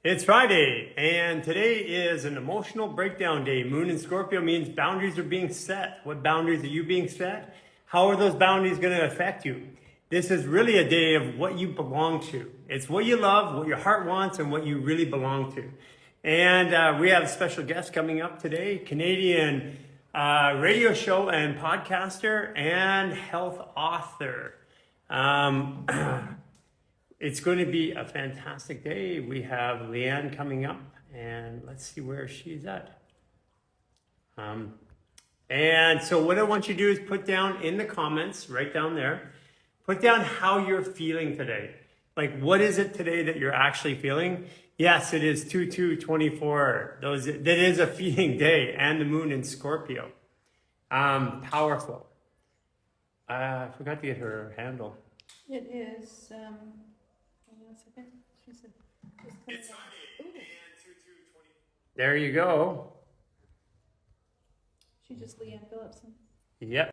It's Friday, and today is an emotional breakdown day. Moon in Scorpio means boundaries are being set. What boundaries are you being set? How are those boundaries going to affect you? This is really a day of what you belong to. It's what you love, what your heart wants, and what you really belong to. And we have a special guest coming up today, Canadian radio show and podcaster and health author. Um, It's going to be a fantastic day. We have Leanne coming up, and let's see where she's at. And so what I want you to do is put down in the comments, right down there, put down how you're feeling today. Like, what is it today that you're actually feeling? Yes, it is 2/2/24. That is a feeling day, and the moon in Scorpio. Powerful. I forgot to get her handle. It is, hold on a second. She said, It's Sunday, and 2/2/20. There you go. she just Leanne Phillipson. Yep.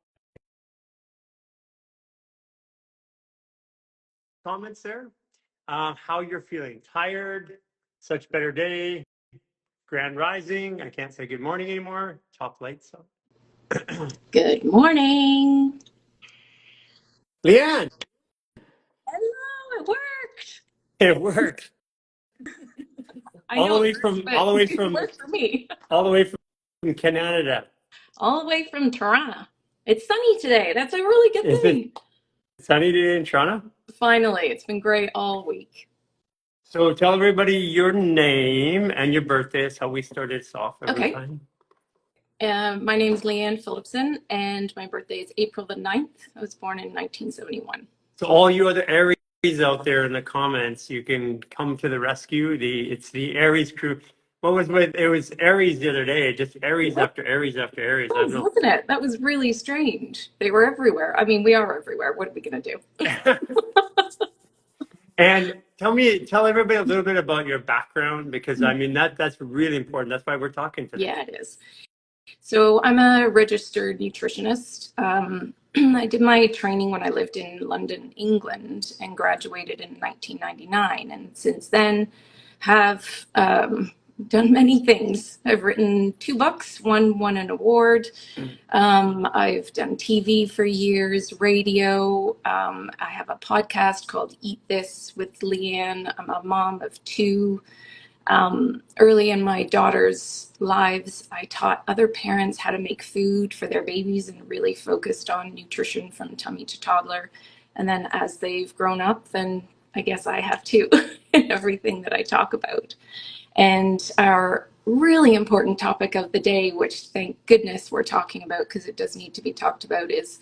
Comments there. How you're feeling? Tired? Such better day? Grand rising? I can't say good morning anymore. Top lights on. Good morning. Leanne, Hello, it worked. it worked. I All know the way it works, from but all the way it from worked for me. all the way from Canada. All the way from Toronto. It's sunny today. That's a really good Is it thing. sunny today in Toronto? Finally, it's been great all week. So tell everybody your name and your birthday. Is how we started this off every Okay. time. My name is Leanne Phillipson, and my birthday is April the 9th. I was born in 1971. So all you other Aries out there in the comments, you can come to the rescue. It's the Aries crew. What was with it was Aries the other day, just Aries after Aries after Aries. I don't know. Wasn't it? That was really strange. They were everywhere. I mean, we are everywhere. What are we going to do? And tell everybody a little bit about your background, because I mean that's really important. That's why we're talking today. Yeah, it is. So I'm a registered nutritionist. I did my training when I lived in London, England, and graduated in 1999. And since then, have done many things. I've written 2 books, one won an award. I've done TV for years, radio. I have a podcast called Eat This with Leanne. I'm a mom of 2. Early in my daughter's lives, I taught other parents how to make food for their babies and really focused on nutrition from tummy to toddler. And then as they've grown up, then I guess I have too, in everything that I talk about. And our really important topic of the day, which thank goodness we're talking about because it does need to be talked about, is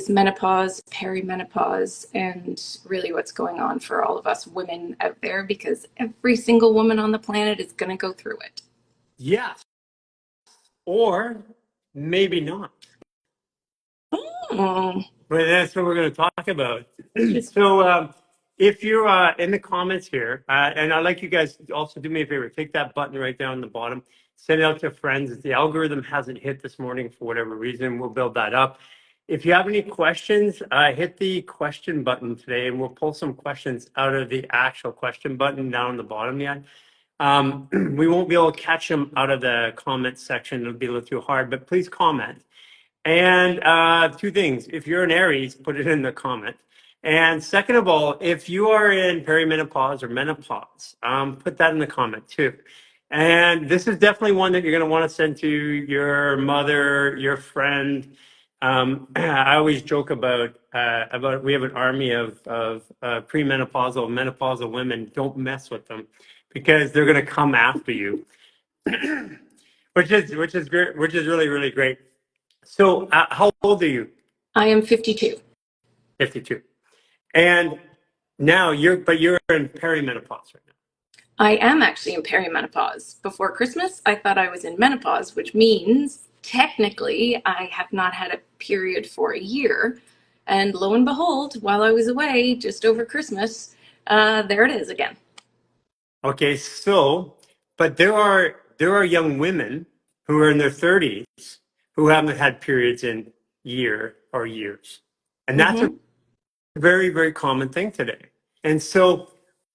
menopause, perimenopause, and really what's going on for all of us women out there, because every single woman on the planet is going to go through it. Yes, or maybe not. Oh, But that's what we're going to talk about. So if you're in the comments here, and I'd like you guys to also do me a favor, take that button right down the bottom, send it out to friends. If the algorithm hasn't hit this morning for whatever reason, we'll build that up. If you have any questions, hit the question button today, and we'll pull some questions out of the actual question button down the bottom yet. We won't be able to catch them out of the comment section. It'll be a little too hard, but please comment. And 2 things. If you're an Aries, put it in the comment. And second of all, if you are in perimenopause or menopause, put that in the comment too. And this is definitely one that you're going to want to send to your mother, your friend. I always joke about we have an army of premenopausal, menopausal women. Don't mess with them because they're going to come after you, which is great, which is really, really great. So how old are you? I am 52. 52. And now you're in perimenopause right now. I am actually in perimenopause. Before Christmas, I thought I was in menopause, which means technically I have not had a period for a year. And lo and behold, while I was away just over Christmas, there it is again. Okay, so but there are young women who are in their 30s who haven't had periods in year or years. And that's a very, very common thing today. And so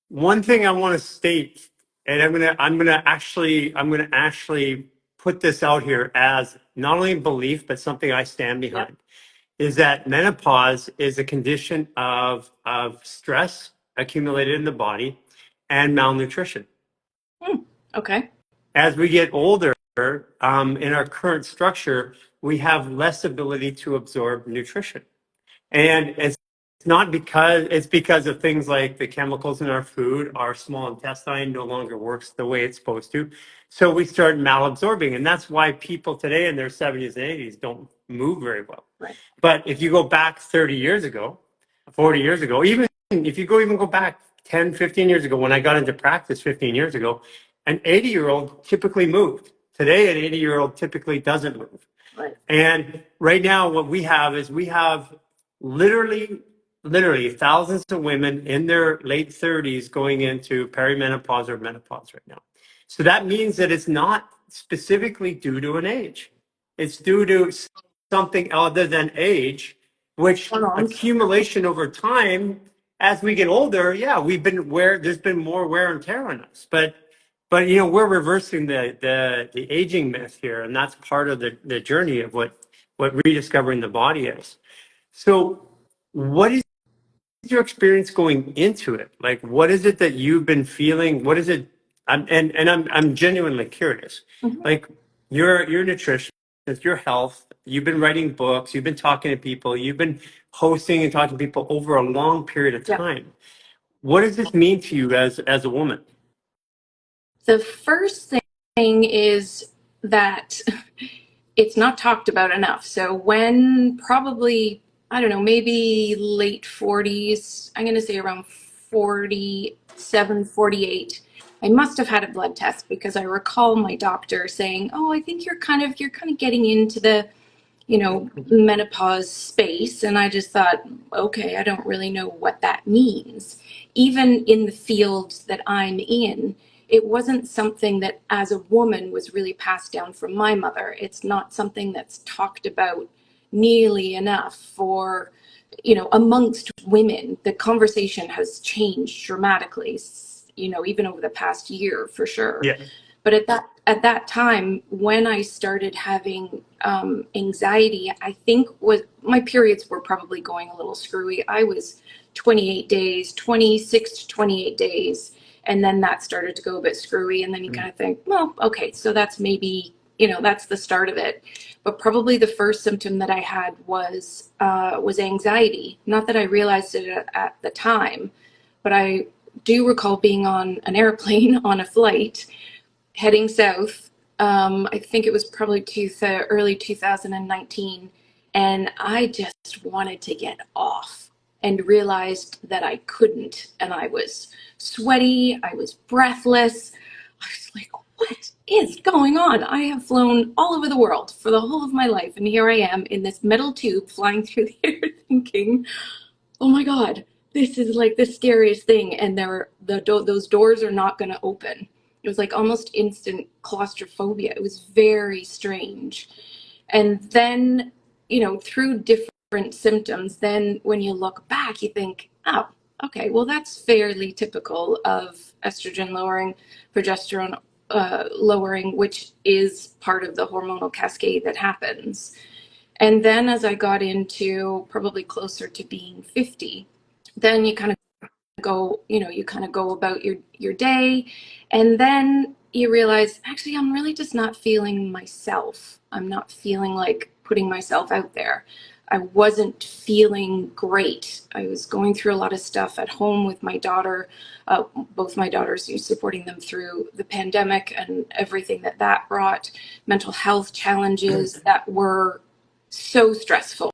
one thing I want to state, and I'm gonna actually put this out here as not only belief, but something I stand Yep. behind, is that menopause is a condition of stress accumulated in the body and malnutrition. Okay. As we get older, in our current structure, we have less ability to absorb nutrition. And it's because of things like the chemicals in our food, our small intestine no longer works the way it's supposed to. So we start malabsorbing. And that's why people today in their 70s and 80s don't move very well. Right. But if you go back 30 years ago, 40 years ago, even if you go back 10, 15 years ago, when I got into practice 15 years ago, an 80-year-old typically moved. Today, an 80-year-old typically doesn't move. Right. And right now, what we have is we have literally thousands of women in their late 30s going into perimenopause or menopause right now. So that means that it's not specifically due to an age. It's due to something other than age, which Hormones. accumulation over time, as we get older, yeah, there's been more wear and tear on us. But we're reversing the aging myth here, and that's part of the journey of what rediscovering the body is. So what is your experience going into it? Like, what is it that you've been feeling? What is it? I'm genuinely curious. Mhm. Like, you're a nutritionist, your health. You've been writing books. You've been talking to people. You've been hosting and talking to people over a long period of Yeah. time. What does this mean to you as a woman? The first thing is that it's not talked about enough. So when probably, I don't know, maybe late 40s, I'm going to say around 47, 48, I must have had a blood test because I recall my doctor saying, "Oh, I think you're kind of getting into the, menopause space." And I just thought, okay, I don't really know what that means. Even in the field that I'm in, it wasn't something that as a woman was really passed down from my mother. It's not something that's talked about nearly enough for, amongst women. The conversation has changed dramatically, even over the past year for sure. Yeah. But at that time, when I started having anxiety, I think was my periods were probably going a little screwy. I was 28 days, 26 to 28 days, and then that started to go a bit screwy. And then you kind of think, well, okay, so that's maybe, that's the start of it. But probably the first symptom that I had was anxiety. Not that I realized it at the time, but I do recall being on an airplane on a flight heading south. I think it was probably early 2019, and I just wanted to get off and realized that I couldn't. And I was sweaty, I was breathless. I was like, what is going on? I have flown all over the world for the whole of my life, and here I am in this metal tube flying through the air thinking, oh my God, this is like the scariest thing. And those doors are not going to open. It was like almost instant claustrophobia. It was very strange. And then, through different symptoms, then when you look back, you think, oh, okay, well, that's fairly typical of estrogen lowering, progesterone lowering, which is part of the hormonal cascade that happens. And then as I got into probably closer to being 50, then you kind of go about your day, and then you realize, actually, I'm really just not feeling myself. I'm not feeling like putting myself out there. I wasn't feeling great. I was going through a lot of stuff at home with my daughter, both my daughters, supporting them through the pandemic and everything that brought, mental health challenges that were so stressful.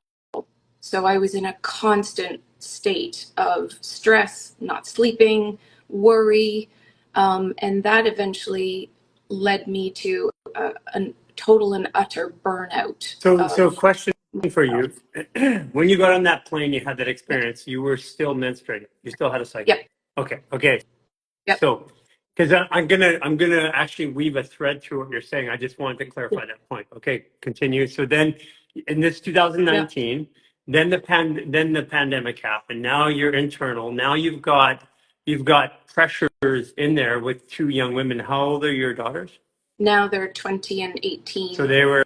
So I was in a constant state of stress, not sleeping, worry, and that eventually led me to a total and utter burnout. So question for you. When you got on that plane, you had that experience, you were still menstruating. You still had a cycle. Yep. Okay. Yep. So, because I'm gonna actually weave a thread through what you're saying. I just wanted to clarify that point. Okay, continue. So then, in this 2019, then the pandemic happened. Now you're internal. Now you've got you've got pressures in there with two young women. How old are your daughters? Now they're 20 and 18. So they were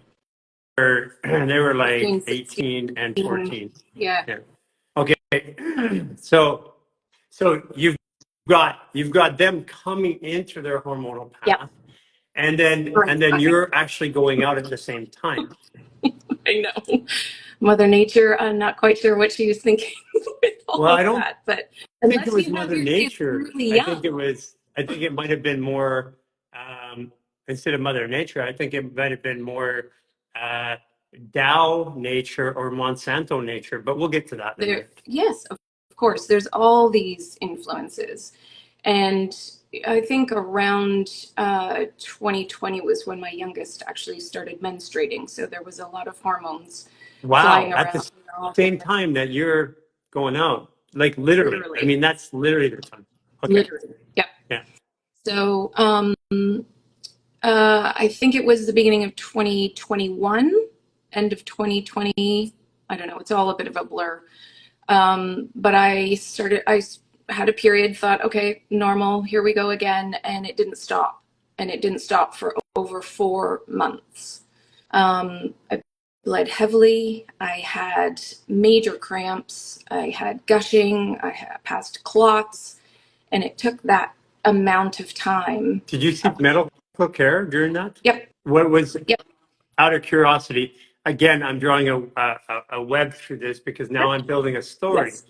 like 15, 18 and 16. 14. Yeah. Yeah. Okay. So you've got them coming into their hormonal Yep. path, and then you're actually going out at the same time. I know. Mother Nature, I'm not quite sure what she was thinking with all Well, of I don't that, but think it unless was you have Mother your kids Nature. really I think young. it might have been more instead of Mother Nature. I think it might have been more uh, Dow nature or Monsanto nature. But we'll get to that in a minute. Yes, of course. There's all these influences. And I think around 2020 was when my youngest actually started menstruating. So there was a lot of hormones flying Wow, at around. the same time that you're going out, like literally. I mean, that's literally the time. Okay. Literally. Yep. Yeah. So I think it was the beginning of 2021, end of 2020. I don't know. It's all a bit of a blur. But I had a period, thought, okay, normal, here we go again. And it didn't stop. And it didn't stop for over 4 months. I bled heavily. I had major cramps. I had gushing. I had passed clots. And it took that amount of time. Did you seek medical care during that? Yep. What was, Yep. out of curiosity, again, I'm drawing a web through this because now I'm building a story. Yes.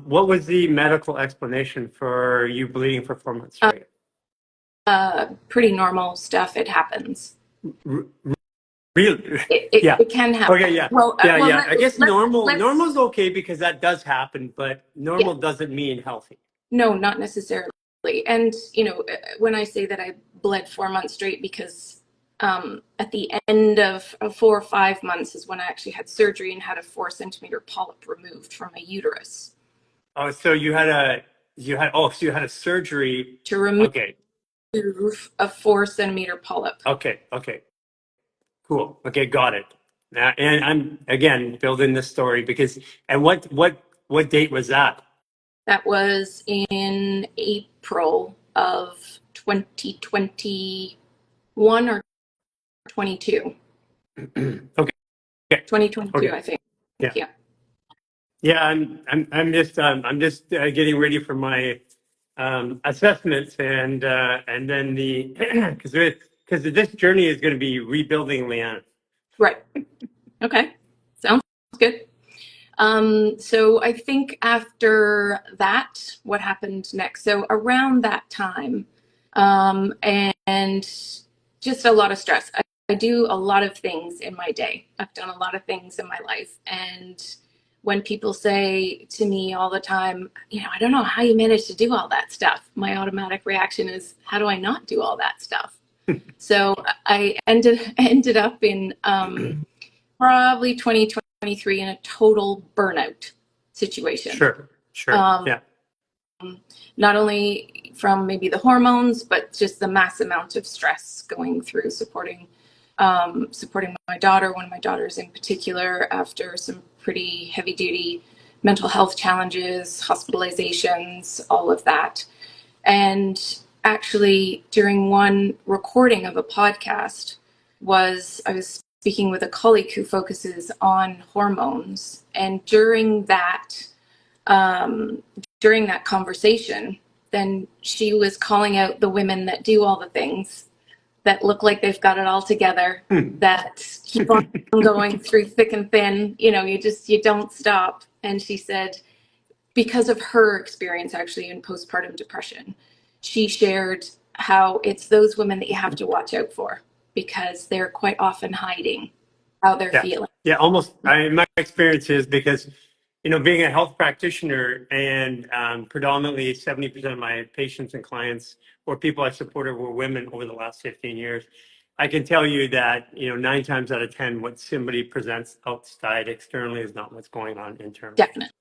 What was the medical explanation for you bleeding for 4 months straight? Pretty normal stuff. It happens. Really? Yeah. It can happen. Okay. Yeah. Well, Yeah. I guess let's- normal's okay because that does happen, but normal doesn't mean healthy. No, not necessarily. And, when I say that I bled 4 months straight, because at the end of 4 or 5 months is when I actually had surgery and had a 4-centimeter polyp removed from my uterus. Oh, so you had a surgery to remove Okay. a 4-centimeter polyp. Okay. Cool. Okay, got it. Now, and I'm again building this story because and what date was that? That was in April of 2021 or 22. Okay. 2022, Okay. I think. Yeah. Yeah, I'm just getting ready for my assessments and then the because this journey is going to be rebuilding Leanne. Right. Okay. Sounds good. So I think after that, what happened next? So around that time, and just a lot of stress. I do a lot of things in my day. I've done a lot of things in my life. And when people say to me all the time, I don't know how you manage to do all that stuff, my automatic reaction is, how do I not do all that stuff? So I ended up in probably 2023 in a total burnout situation. Sure. Yeah. Not only from maybe the hormones, but just the mass amount of stress going through supporting my daughter, one of my daughters in particular, after some pretty heavy duty mental health challenges, hospitalizations, all of that. And actually during one recording of a podcast I was speaking with a colleague who focuses on hormones. And during that conversation, then she was calling out the women that do all the things, that look like they've got it all together, that keep on going through thick and thin. You don't stop. And she said, because of her experience actually in postpartum depression, she shared how it's those women that you have to watch out for, because they're quite often hiding how they're feeling. Yeah, almost. My experience is because, being a health practitioner and predominantly 70% of my patients and clients or people I supported were women over the last 15 years. I can tell you that, 9 times out of 10, what somebody presents outside externally is not what's going on internally. Definitely.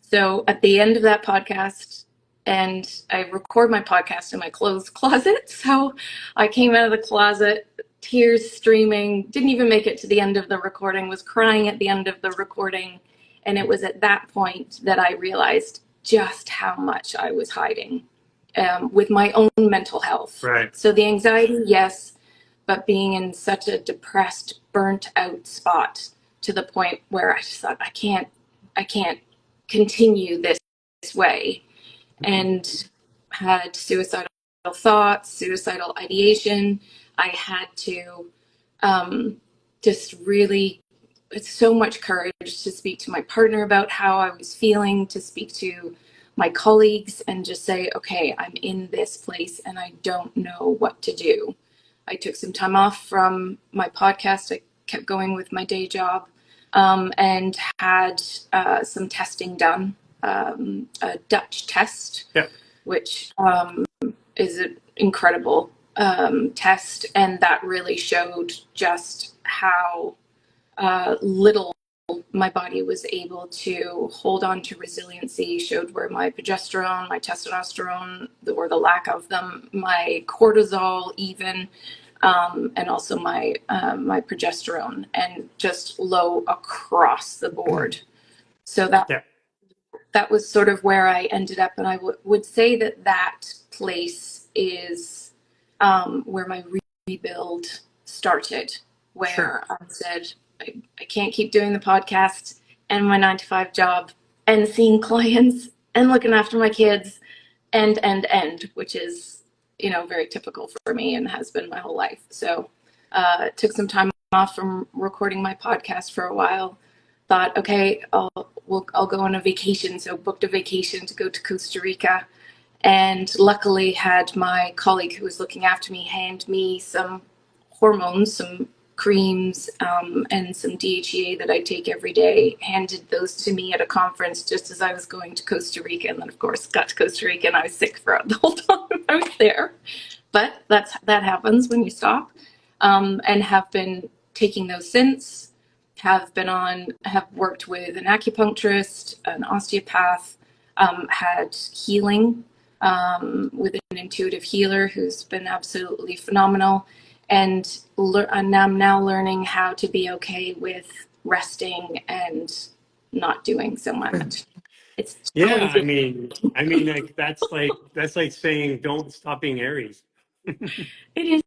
So at the end of that podcast, and I record my podcast in my clothes closet. So I came out of the closet, tears streaming, didn't even make it to the end of the recording, was crying at the end of the recording. And it was at that point that I realized just how much I was hiding with my own mental health. Right. So the anxiety, yes, but being in such a depressed, burnt out spot to the point where I just thought, I can't continue this way, and had suicidal thoughts, suicidal ideation. I had to just really, it's so much courage to speak to my partner about how I was feeling, to speak to my colleagues and just say, okay, I'm in this place and I don't know what to do. I took some time off from my podcast. I kept going with my day job, and had some testing done, a Dutch test, Yeah. which is an incredible test. And that really showed just how little my body was able to hold on to resiliency, showed where my progesterone, my testosterone, or the lack of them, my cortisol even, and also my my progesterone, and just low across the board. So that was sort of where I ended up, and I would say that place is where my rebuild started, where Sure. I said, I can't keep doing the podcast and my 9 to 5 job and seeing clients and looking after my kids and, which is, very typical for me and has been my whole life. So took some time off from recording my podcast for a while. Thought, okay, I'll go on a vacation. So booked a vacation to go to Costa Rica, and luckily had my colleague who was looking after me hand me some hormones, some creams, and some DHEA that I take every day, handed those to me at a conference just as I was going to Costa Rica. And then, of course, got to Costa Rica and I was sick for the whole time I was there. But that happens when you stop, and have been taking those since. Have worked with an acupuncturist, an osteopath, had healing with an intuitive healer who's been absolutely phenomenal. And I'm now learning how to be okay with resting and not doing so much. It's Yeah. challenging. Like that's like saying don't stop being Aries. It is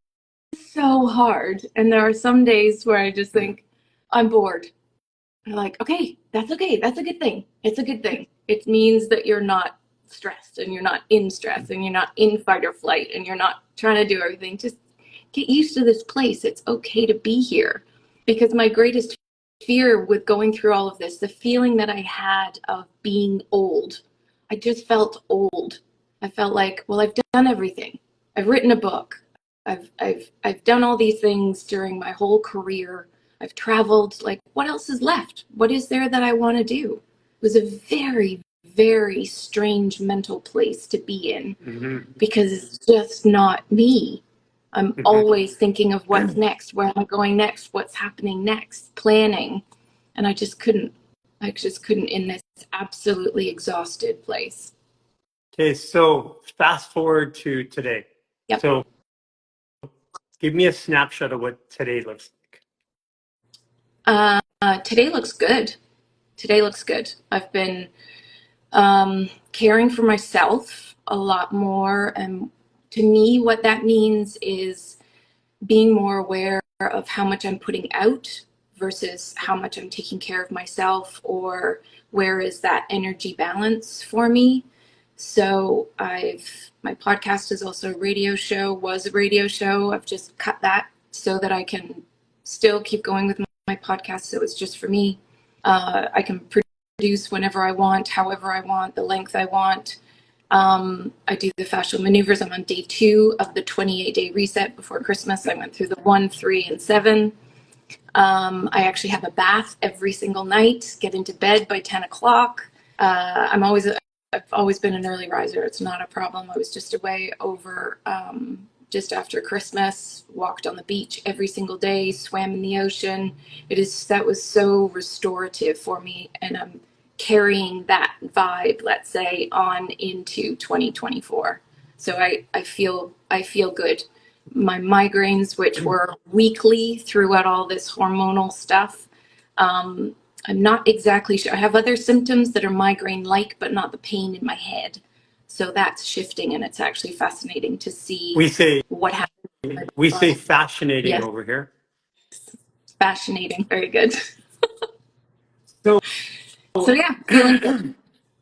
so hard. And there are some days where I just think, I'm bored. I'm like, okay. That's a good thing. It's a good thing. It means that you're not stressed and you're not in stress and you're not in fight or flight and you're not trying to do everything. Just get used to this place. It's okay to be here. Because my greatest fear with going through all of this, the feeling that I had of being old, I just felt old. I felt like, well, I've done everything. I've written a book. I've done all these things during my whole career. I've traveled. Like, what else is left? What is there that I want to do? It was a very, very strange mental place to be in, because it's just not me. I'm always thinking of what's next, where am I going next, what's happening next, planning. And I just couldn't in this absolutely exhausted place. Okay, so fast forward to today. Yep. So give me a snapshot of what today looks like. Today looks good. I've been caring for myself a lot more. And to me, what that means is being more aware of how much I'm putting out versus how much I'm taking care of myself, or where is that energy balance for me. So my podcast is also was a radio show. I've just cut that so that I can still keep going with my podcast. So it's just for me. I can produce whenever I want, however I want, the length I want. I do the fascial maneuvers. I'm on day 2 of the 28-day reset before Christmas. I went through the 1, 3, and 7. I actually have a bath every single night, get into bed by 10 o'clock. I've always been an early riser. It's not a problem. I was just away over just after Christmas, walked on the beach every single day, swam in the ocean. That was so restorative for me. And I'm carrying that vibe, let's say, on into 2024. So I feel good. My migraines, which were weekly throughout all this hormonal stuff, I'm not exactly sure. I have other symptoms that are migraine-like, but not the pain in my head. So that's shifting, and it's actually fascinating to see We say what happens. we say fascinating Yes, over here. fascinating. Very good. So So yeah, feeling good.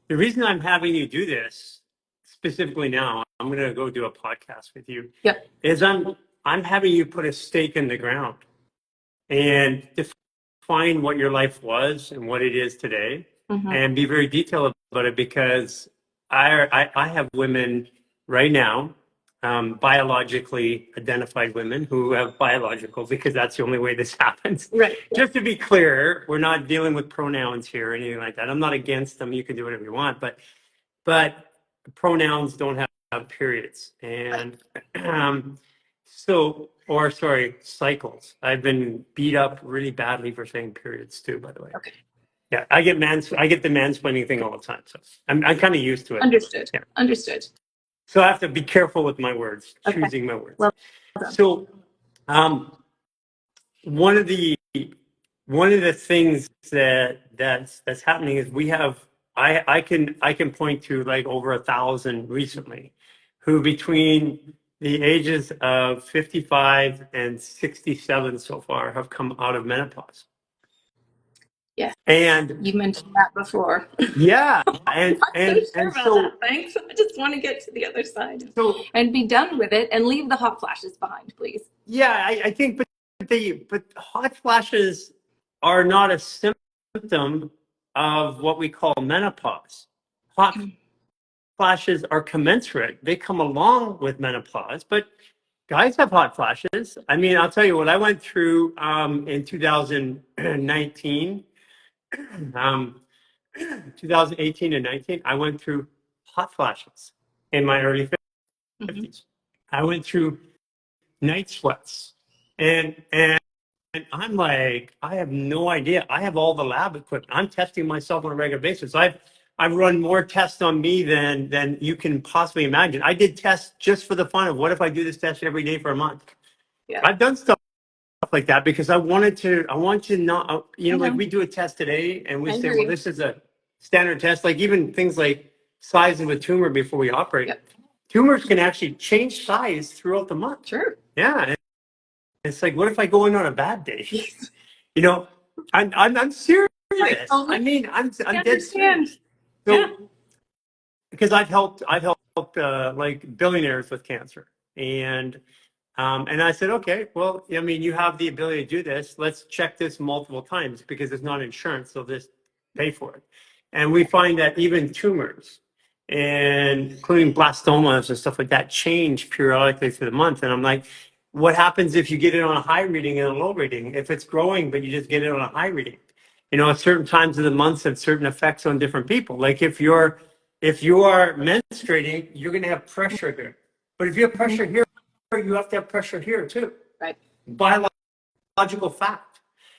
the reason I'm having you do this specifically now, I'm going to go do a podcast with you, Yep. is I'm having you put a stake in the ground and define what your life was and what it is today, and be very detailed about it, because I have women right now, biologically identified women who have biological, because that's the only way this happens. Right. Just to be clear, we're not dealing with pronouns here or anything like that. I'm not against them. You can do whatever you want, but pronouns don't have periods. And or sorry, cycles. I've been beat up really badly for saying periods too, by the way. Okay. Yeah, I get the mansplaining thing all the time. So I'm kind of used to it. Understood. Yeah. Understood. So I have to be careful with my words, Okay. choosing my words. Well done. So one of the things that's happening is we have I can point to like over 1,000 recently, who between the ages of 55 and 67 so far have come out of menopause. Yes. And You mentioned that before. yeah, I'm not so sure about so that. Thanks. I just want to get to the other side so and be done with it and leave the hot flashes behind, please. yeah, I think, but hot flashes are not a symptom of what we call menopause. Hot flashes are commensurate. They come along with menopause, but guys have hot flashes. I mean, I'll tell you what I went through in 2019, um, 2018 and 19. I went through hot flashes in my early 50s. I went through night sweats, and I'm like, I have no idea. I have all the lab equipment. I'm testing myself on a regular basis. I've run more tests on me than you can possibly imagine. I did tests just for the fun of what if I do this test every day for a month. Yeah. I've done stuff like that because I want to not, like we do a test today and we say, well, this is a standard test. Like even things like size of a tumor before we operate. Yep. Tumors can actually change size throughout the month. Sure. Yeah. And it's like, what if I go in on a bad day? Yes. I'm serious. totally I mean, I'm dead understand. serious. So, because I've helped like billionaires with cancer, and I said, okay, well, I mean, you have the ability to do this. Let's check this multiple times because it's not insurance, so just pay for it. And we find that even tumors, and including blastomas and stuff like that, change periodically through the month. And I'm like, what happens if you get it on a high reading and a low reading? If it's growing, but you just get it on a high reading, at certain times of the months have certain effects on different people. Like if you are menstruating, you're going to have pressure here. But if you have pressure here, you have to have pressure here too. Right. Biological fact.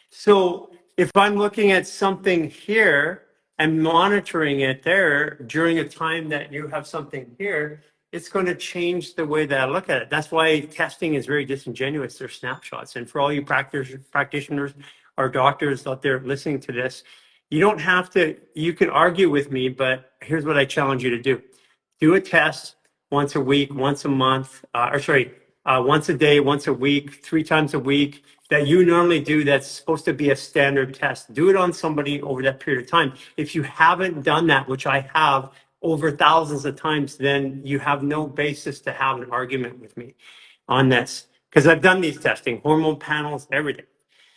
So if I'm looking at something here and monitoring it there during a time that you have something here, it's going to change the way that I look at it. That's why testing is very disingenuous. They're snapshots. And for all you practitioners or doctors out there listening to this, you don't have to, you can argue with me, but here's what I challenge you to do. Do a test once a week, once a month, once a day, once a week, 3 times a week that you normally do that's supposed to be a standard test. Do it on somebody over that period of time. If you haven't done that, which I have over thousands of times, then you have no basis to have an argument with me on this. Because I've done these testing, hormone panels, everything.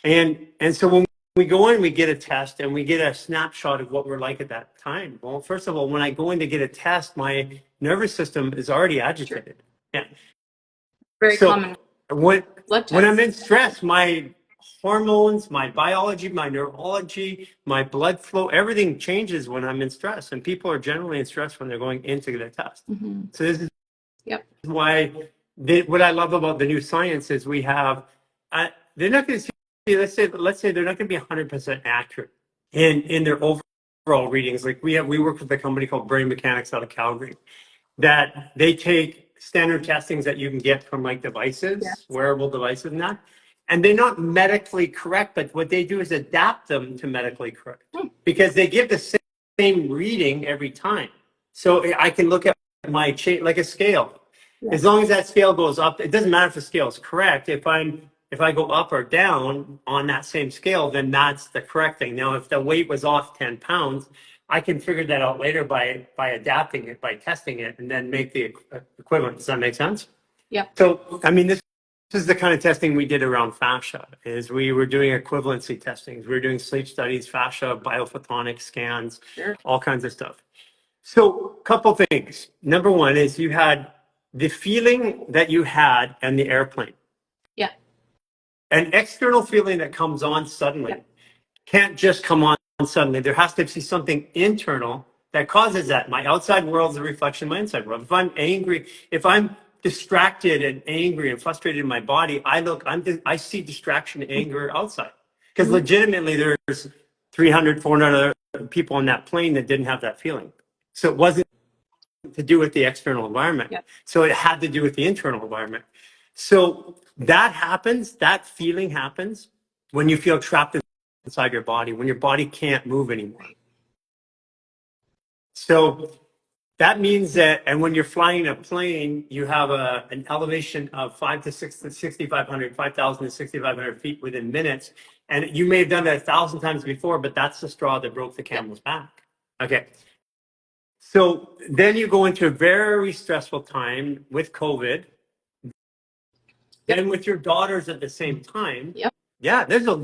And so when we go in, we get a test and we get a snapshot of what we're like at that time. Well, first of all, when I go in to get a test, my nervous system is already agitated. Yeah. Very So common. when Blood I'm tests. in stress, my hormones, my biology, my neurology, my blood flow, everything changes when I'm in stress. And people are generally in stress when they're going into the test. So this is Yep. why what I love about the new science is we have, they're not going to see, let's say they're not going to be 100% accurate in their overall readings. Like we work with a company called Brain Mechanics out of Calgary, that they take standard testings that you can get from like devices, Yes. wearable devices and that, and they're not medically correct, but what they do is adapt them to medically correct because they give the same reading every time. So I can look at my chain like a scale. As long as that scale goes up, it doesn't matter if the scale is correct. If I go up or down on that same scale, then that's the correct thing. Now, if the weight was off 10 pounds, I can figure that out later by adapting it, by testing it, and then make the equivalent. Does that make sense? Yep. So, I mean, this is the kind of testing we did around fascia, is we were doing equivalency testing. We were doing sleep studies, fascia, biophotonic scans, Sure. all kinds of stuff. So, couple things. Number one is you had the feeling that you had on the airplane. Yeah. An external feeling that comes on suddenly can't just come on suddenly. There has to be something internal that causes that. My outside world is a reflection of my inside world. If I'm angry, if I'm distracted and angry and frustrated in my body, I see distraction, anger outside. Because legitimately there's 300, 400 other people on that plane that didn't have that feeling. So it wasn't to do with the external environment. Yeah. So it had to do with the internal environment. So that happens, that feeling happens when you feel trapped inside your body, when your body can't move anymore. So that means that, and when you're flying a plane, you have an elevation of 5,000 to 6,500 feet within minutes. And you may have done that 1,000 times before, but that's the straw that broke the camel's back. Okay. So then you go into a very stressful time with COVID. Then with your daughters at the same time. Yep. Yeah, there's a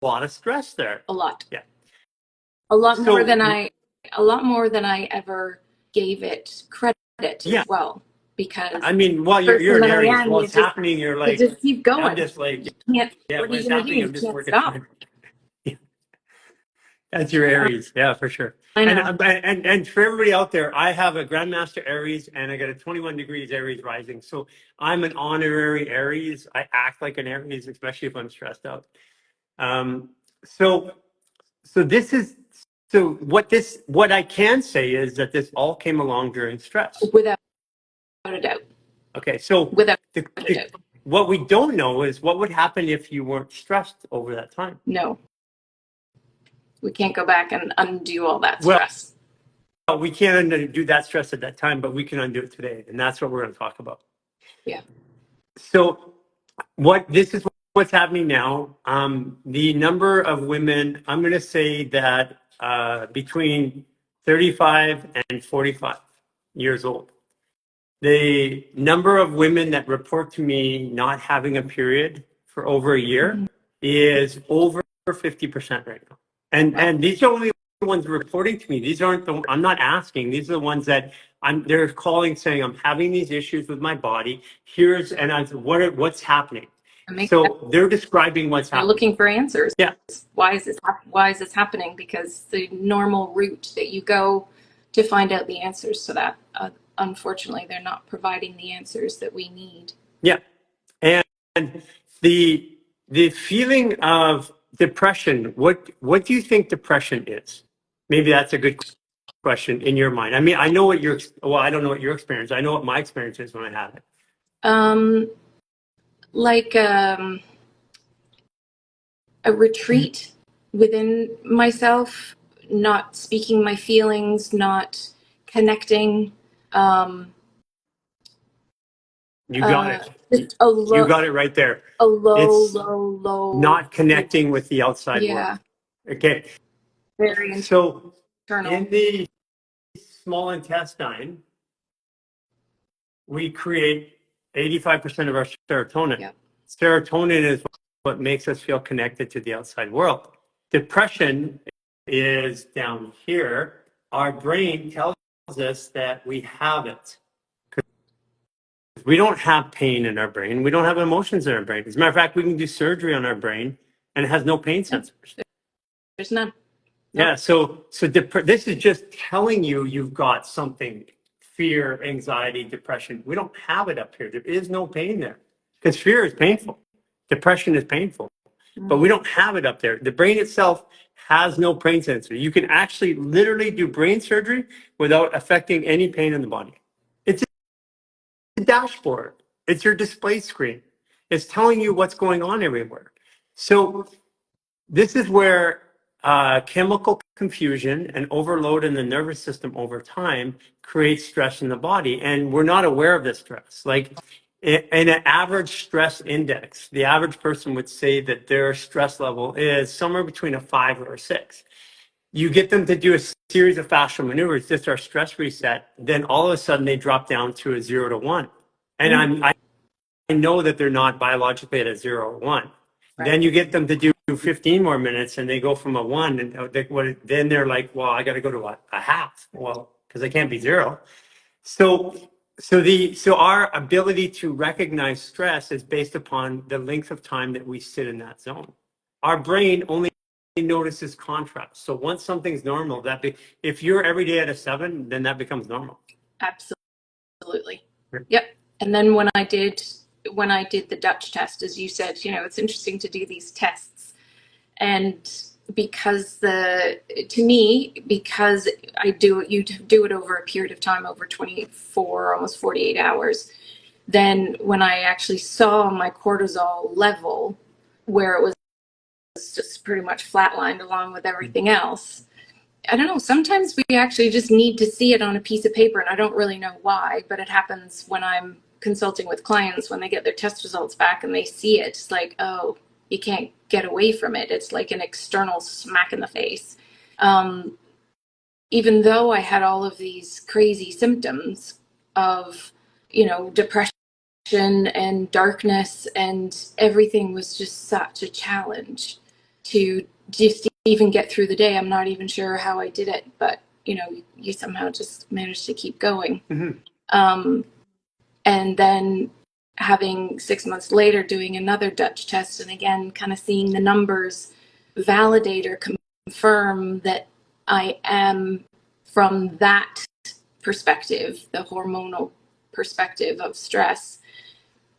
lot of stress there. A lot. Yeah. A lot So- more than I ever gave it credit Yeah. as well. Because I mean, while you're an person that I Aries, am, while you it's just- happening, you're you like, just keep going. I'm just like, You can't, yeah, what are when you it's gonna do? happening, You I'm just can't working. stop. That's your Aries, yeah, for sure. I know. And for everybody out there, I have a Grandmaster Aries, and I got a 21 degrees Aries rising. So I'm an honorary Aries. I act like an Aries, especially if I'm stressed out. So what I can say is that this all came along during stress. Without a doubt. Okay, so Without a doubt. what we don't know is what would happen if you weren't stressed over that time. No. We can't go back and undo all that Well, stress. we can't undo that stress at that time, but we can undo it today, and that's what we're going to talk about. Yeah. So this is what's happening now. The number of women, I'm going to say that between 35 and 45 years old, the number of women that report to me not having a period for over a year is over 50% right now. And these are only the ones reporting to me. These aren't I'm not asking. These are the ones that they're calling saying, I'm having these issues with my body. What's happening? So they're describing what's They're happening. looking for answers. Yeah. Why is this happening? Because the normal route that you go to find out the answers to that, unfortunately, they're not providing the answers that we need. Yeah. And the feeling of depression, what do you think depression is? Maybe that's a good question in your mind. I mean, I know what I don't know what your experience. I know what my experience is when I had it. Like a retreat within myself, not speaking my feelings, not connecting. You got it. Just a low, You got it right there. A low, It's low. Not connecting with the outside Yeah. world. Okay. Very So internal. in the small intestine, we create 85% of our serotonin. Yep. Serotonin is what makes us feel connected to the outside world. Depression is down here. Our brain tells us that we have it. We don't have pain in our brain. We don't have emotions in our brain. As a matter of fact, we can do surgery on our brain and it has no pain sensors. There's none. Yeah, so this is just telling you you've got something, fear, anxiety, depression. We don't have it up here. There is no pain there because fear is painful. Depression is painful, but we don't have it up there. The brain itself has no pain sensor. You can actually literally do brain surgery without affecting any pain in the body. It's a dashboard. It's your display screen. It's telling you what's going on everywhere. So this is where chemical confusion and overload in the nervous system over time creates stress in the body. And we're not aware of this stress. Like in an average stress index, the average person would say that their stress level is somewhere between a 5 or a 6. You get them to do a series of fascial maneuvers, just our stress reset, then all of a sudden they drop down to a 0 to 1. And I know that they're not biologically at a 0 or 1. Right. Then you get them to do 15 more minutes and they go from a 1 and then they're like, well, I got to go to a half. Well, because I can't be 0. So our ability to recognize stress is based upon the length of time that we sit in that zone. Our brain only notices contrast. So once something's normal, if you're every day at a 7, then that becomes normal. Absolutely. Yep. And then when I did the Dutch test, as you said, it's interesting to do these tests. And because you do it over a period of time, over 24, almost 48 hours, then when I actually saw my cortisol level where it was just pretty much flatlined along with everything else, I don't know, sometimes we actually just need to see it on a piece of paper, and I don't really know why, but it happens when I'm consulting with clients, when they get their test results back and they see it, it's like, oh, you can't get away from it. It's like an external smack in the face. Even though I had all of these crazy symptoms of, depression and darkness, and everything was just such a challenge to just even get through the day. I'm not even sure how I did it, but you somehow just managed to keep going. Mm-hmm. And then having 6 months later doing another Dutch test, and again kind of seeing the numbers validate or confirm that I am, from that perspective, the hormonal perspective of stress,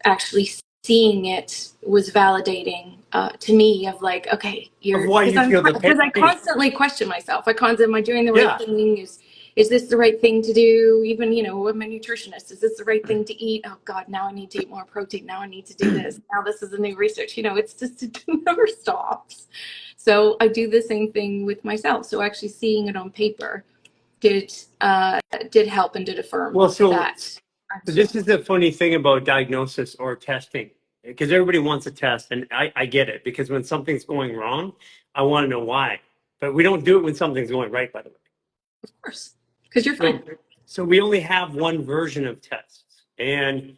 actually seeing it was validating to me of like, okay, because I constantly question myself. Am I doing the right thing? Is this the right thing to do? Even, I'm a nutritionist. Is this the right thing to eat? Oh God, now I need to eat more protein. Now I need to do this. Now this is a new research. It's just, it never stops. So I do the same thing with myself. So actually seeing it on paper did help and did affirm that. So this is the funny thing about diagnosis or testing, because everybody wants a test, and I get it, because when something's going wrong, I want to know why. But we don't do it when something's going right, by the way. Of course, because you're fine. So we only have one version of tests, and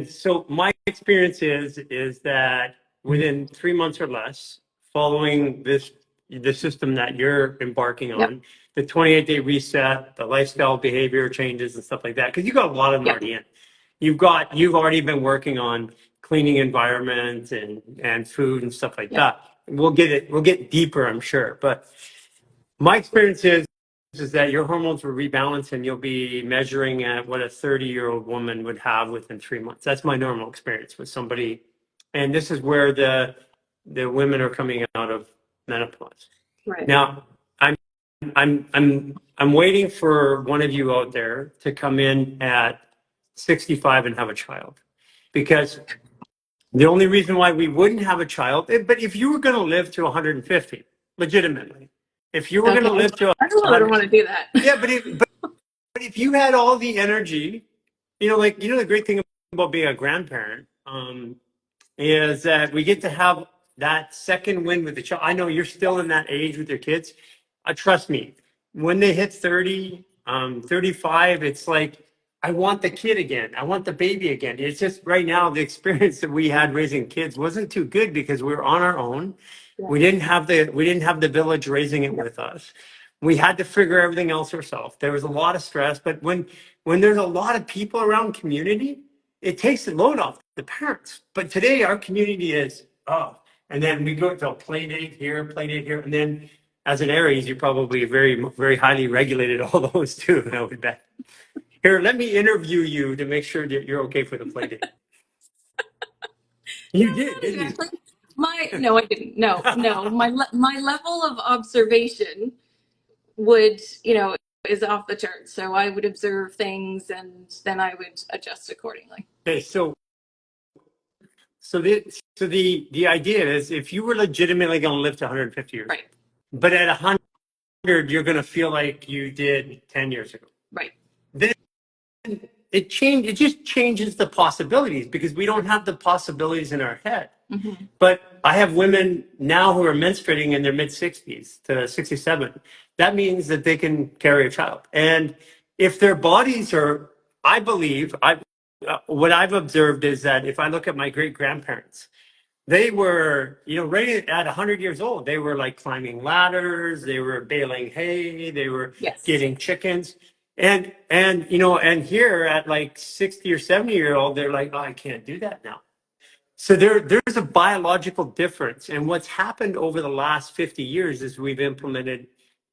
so my experience is that within 3 months or less, following the system that you're embarking on, the 28-day reset, the lifestyle behavior changes and stuff like that, because you got a lot of them already in. You've already been working on cleaning environment and food and stuff like that. We'll get deeper, I'm sure. But my experience is that your hormones will rebalance and you'll be measuring at what a 30-year-old woman would have within 3 months. That's my normal experience with somebody. And this is where the women are coming out of menopause. Right. Now, I'm waiting for one of you out there to come in at 65 and have a child, because the only reason why we wouldn't have a child, but if you were going to live to 150, legitimately, if you were going to live to I don't want to do that. Yeah, but if you had all the energy, the great thing about being a grandparent is that we get to have that second win with the child. I know you're still in that age with your kids. Trust me, when they hit 30, 35, it's like, I want the kid again. I want the baby again. It's just right now, the experience that we had raising kids wasn't too good because we were on our own. We didn't have the village raising it with us. We had to figure everything else ourselves. There was a lot of stress, but when there's a lot of people around community, it takes the load off the parents. But today our community is, and then we go to a play date here, and then as an Aries, you're probably very, very highly regulated all those too, I would bet. Here, let me interview you to make sure that you're okay for the play date. You did, didn't you? No, I didn't. No. My level of observation would, is off the charts. So I would observe things and then I would adjust accordingly. Okay, so So the idea is if you were legitimately going to live to 150 years, Right. but at 100 you're going to feel like you did 10 years ago. Right. Then it just changes the possibilities because we don't have the possibilities in our head. Mm-hmm. But I have women now who are menstruating in their mid 60s to 67. That means that they can carry a child. And if their bodies are, I believe, what I've observed is that if I look at my great grandparents, they were, right at 100 years old, they were like climbing ladders, they were baling hay, they were Yes. getting chickens. And here at like 60 or 70-year-old, they're like, oh, I can't do that now. So there's a biological difference. And what's happened over the last 50 years is we've implemented,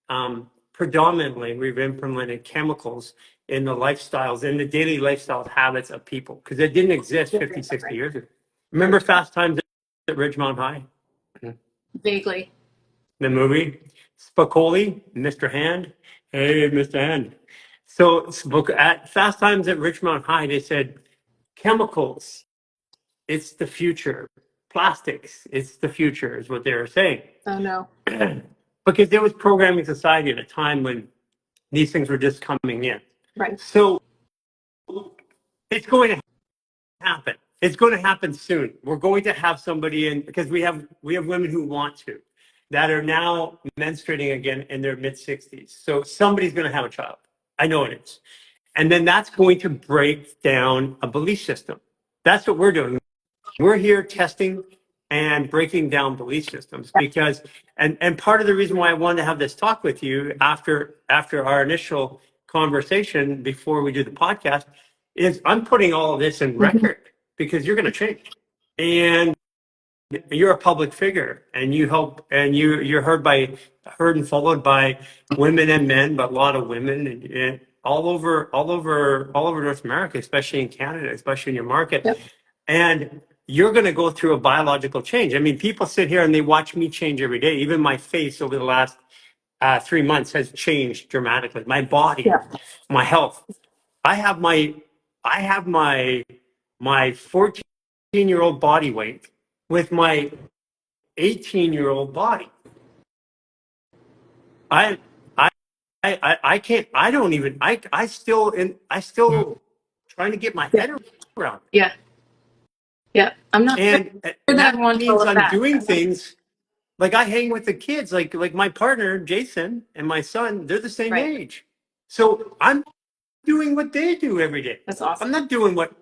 we've implemented chemicals in the lifestyles, in the daily lifestyle habits of people, because it didn't exist 50, 60 years ago. Remember Fast Times at Ridgemont High? Vaguely. The movie? Spicoli, Mr. Hand. Hey, Mr. Hand. So at Fast Times at Ridgemont High, they said, chemicals, it's the future. Plastics, it's the future, is what they were saying. Oh no. Because there was programming society at a time when these things were just coming in. Right. So it's going to happen. It's going to happen soon. We're going to have somebody in, because we have women who want to, that are now menstruating again in their mid 60s. So somebody's going to have a child. I know it is. And then that's going to break down a belief system. That's what we're doing. We're here testing and breaking down belief systems because, and part of the reason why I wanted to have this talk with you after our initial conversation before we do the podcast is I'm putting all of this in record because you're going to change, and you're a public figure, and you help, and you're heard and followed by women and men, but a lot of women and all over North America, especially in Canada, especially in your market. Yep. And you're going to go through a biological change. I mean, people sit here and they watch me change every day. Even my face over the last 3 months has changed dramatically. My body, my health. I have my 14-year-old body weight with my 18-year-old body. I I can't. I don't even. I still trying to get my head around it. Yeah. Yeah. I'm not sure And that that I want all means of I'm that. doing things like I hang with the kids, like my partner Jason and my son. They're the same Right. age, so I'm doing what they do every day. That's awesome. I'm not doing what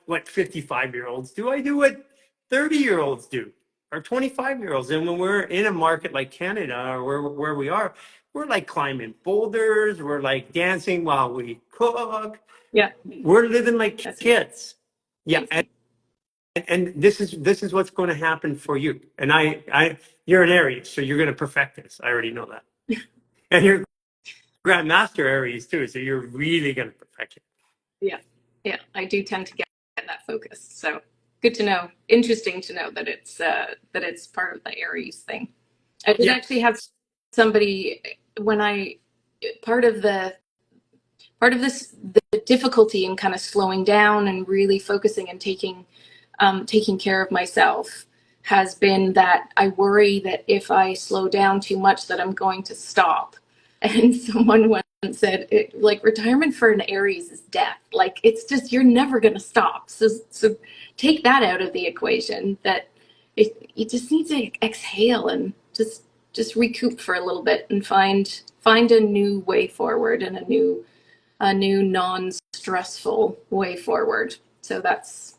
55-year-olds do. I do what 30-year-olds do or 25-year-olds. And when we're in a market like Canada or where we are, we're like climbing boulders. We're like dancing while we cook. Yeah. We're living like That's kids. Yeah. amazing. And this is what's going to happen for you. And you're an Aries, so you're going to perfect this. I already know that. And you're Grandmaster Aries too, so you're really going to perfect it. Yeah. Yeah. I do tend to get that focus. So good to know. Interesting to know that it's part of the Aries thing. I did actually have somebody when part of this the difficulty in kind of slowing down and really focusing and taking care of myself has been that I worry that if I slow down too much that I'm going to stop. And someone once said, like, retirement for an Aries is death. Like, it's just, you're never going to stop. So take that out of the equation, that you just need to exhale and just recoup for a little bit and find a new way forward and a new non-stressful way forward. So that's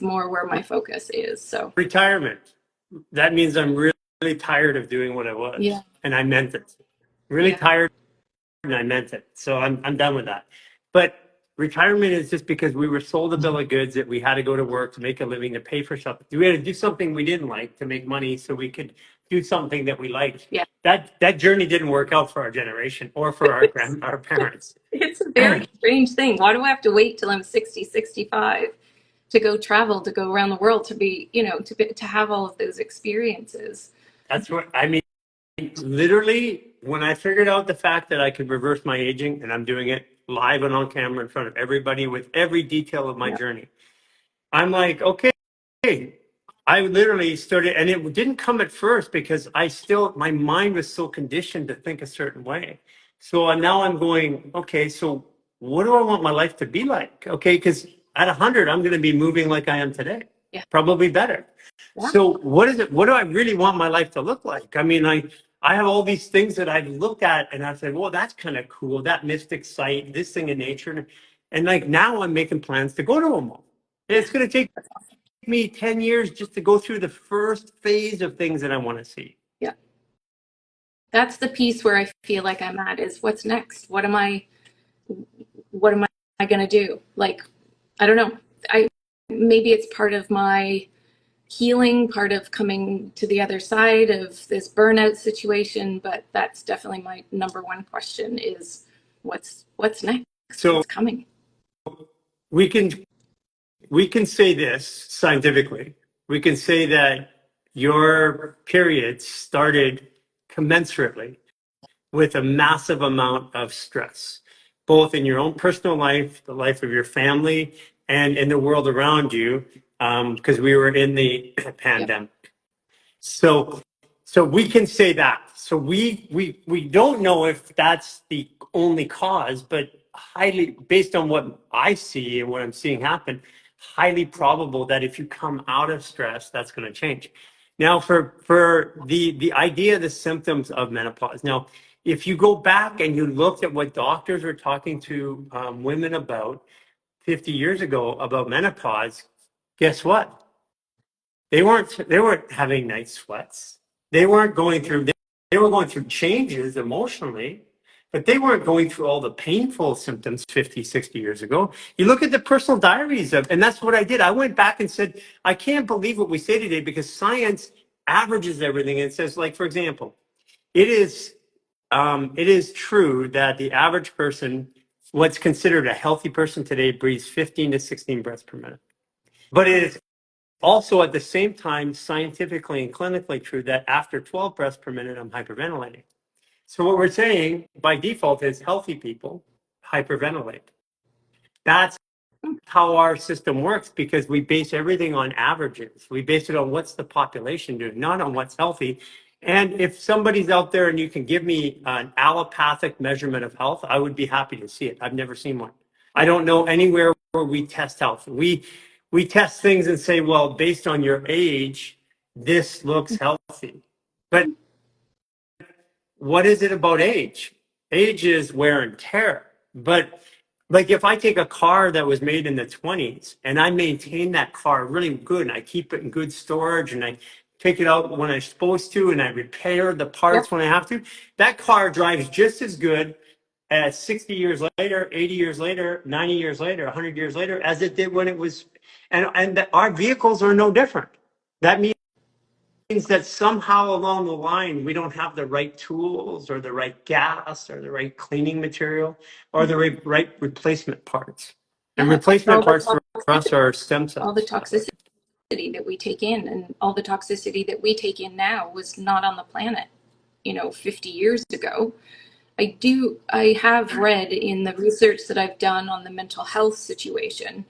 more where my focus is. So Retirement. That means I'm really tired of doing what I was. Yeah. And I meant it. Really tired, and I meant it. So I'm done with that. But retirement is just because we were sold a bill of goods that we had to go to work to make a living, to pay for something. We had to do something we didn't like to make money so we could do something that we liked. Yeah. That journey didn't work out for our generation or for our parents. It's a very strange thing. Why do I have to wait till I'm 60, 65 to go travel, to go around the world, to be, to have all of those experiences? That's what I mean. Literally, when I figured out the fact that I could reverse my aging, and I'm doing it live and on camera in front of everybody with every detail of my journey, I'm like, okay, I literally started, and it didn't come at first because my mind was so conditioned to think a certain way. So now I'm going, okay, so what do I want my life to be like? Okay, because at 100, I'm going to be moving like I am today, Yeah. probably better. Yeah. So what is it? What do I really want my life to look like? I mean, I have all these things that I've looked at and I've said, well, that's kind of cool. That mystic site, this thing in nature. And like now I'm making plans to go to them all. And it's going to take me 10 years just to go through the first phase of things that I want to see. Yeah. That's the piece where I feel like I'm at is what's next? What am I going to do? Like, I don't know. Maybe it's part of my healing, part of coming to the other side of this burnout situation, but that's definitely my number one question is what's next? So what's coming? we can say this scientifically. We can say that your period started commensurately with a massive amount of stress, both in your own personal life, the life of your family, and in the world around you, because we were in the pandemic. So, so we can say that. So we don't know if that's the only cause, but highly based on what I see and what I'm seeing happen, highly probable that if you come out of stress, that's going to change. Now, for the idea, the symptoms of menopause. Now, if you go back and you looked at what doctors were talking to women about 50 years ago about menopause, guess what? They weren't having night sweats. They weren't going through they were going through changes emotionally, but they weren't going through all the painful symptoms 50, 60 years ago. You look at the personal diaries of, and that's what I did. I went back and said, I can't believe what we say today because science averages everything and says, like, for example, it is true that the average person, what's considered a healthy person today, breathes 15 to 16 breaths per minute. But it is also, at the same time, scientifically and clinically true that after 12 breaths per minute, I'm hyperventilating. So what we're saying by default is healthy people hyperventilate. That's how our system works because we base everything on averages. We base it on what's the population doing, not on what's healthy. And if somebody's out there and you can give me an allopathic measurement of health, I would be happy to see it. I've never seen one. I don't know anywhere where we test health. We test things and say, well, based on your age, this looks healthy. But what is it about age? Age is wear and tear. But like if I take a car that was made in the 20s and I maintain that car really good and I keep it in good storage and I take it out when I'm supposed to and I repair the parts when I have to, that car drives just as good as 60 years later, 80 years later, 90 years later, 100 years later as it did when it was, and our vehicles are no different. That means that somehow along the line we don't have the right tools or the right gas or the right cleaning material or the right replacement parts. And replacement parts for us are stem cells. All the toxicity that we take in and all the toxicity that we take in now was not on the planet, 50 years ago. I have read in the research that I've done on the mental health situation,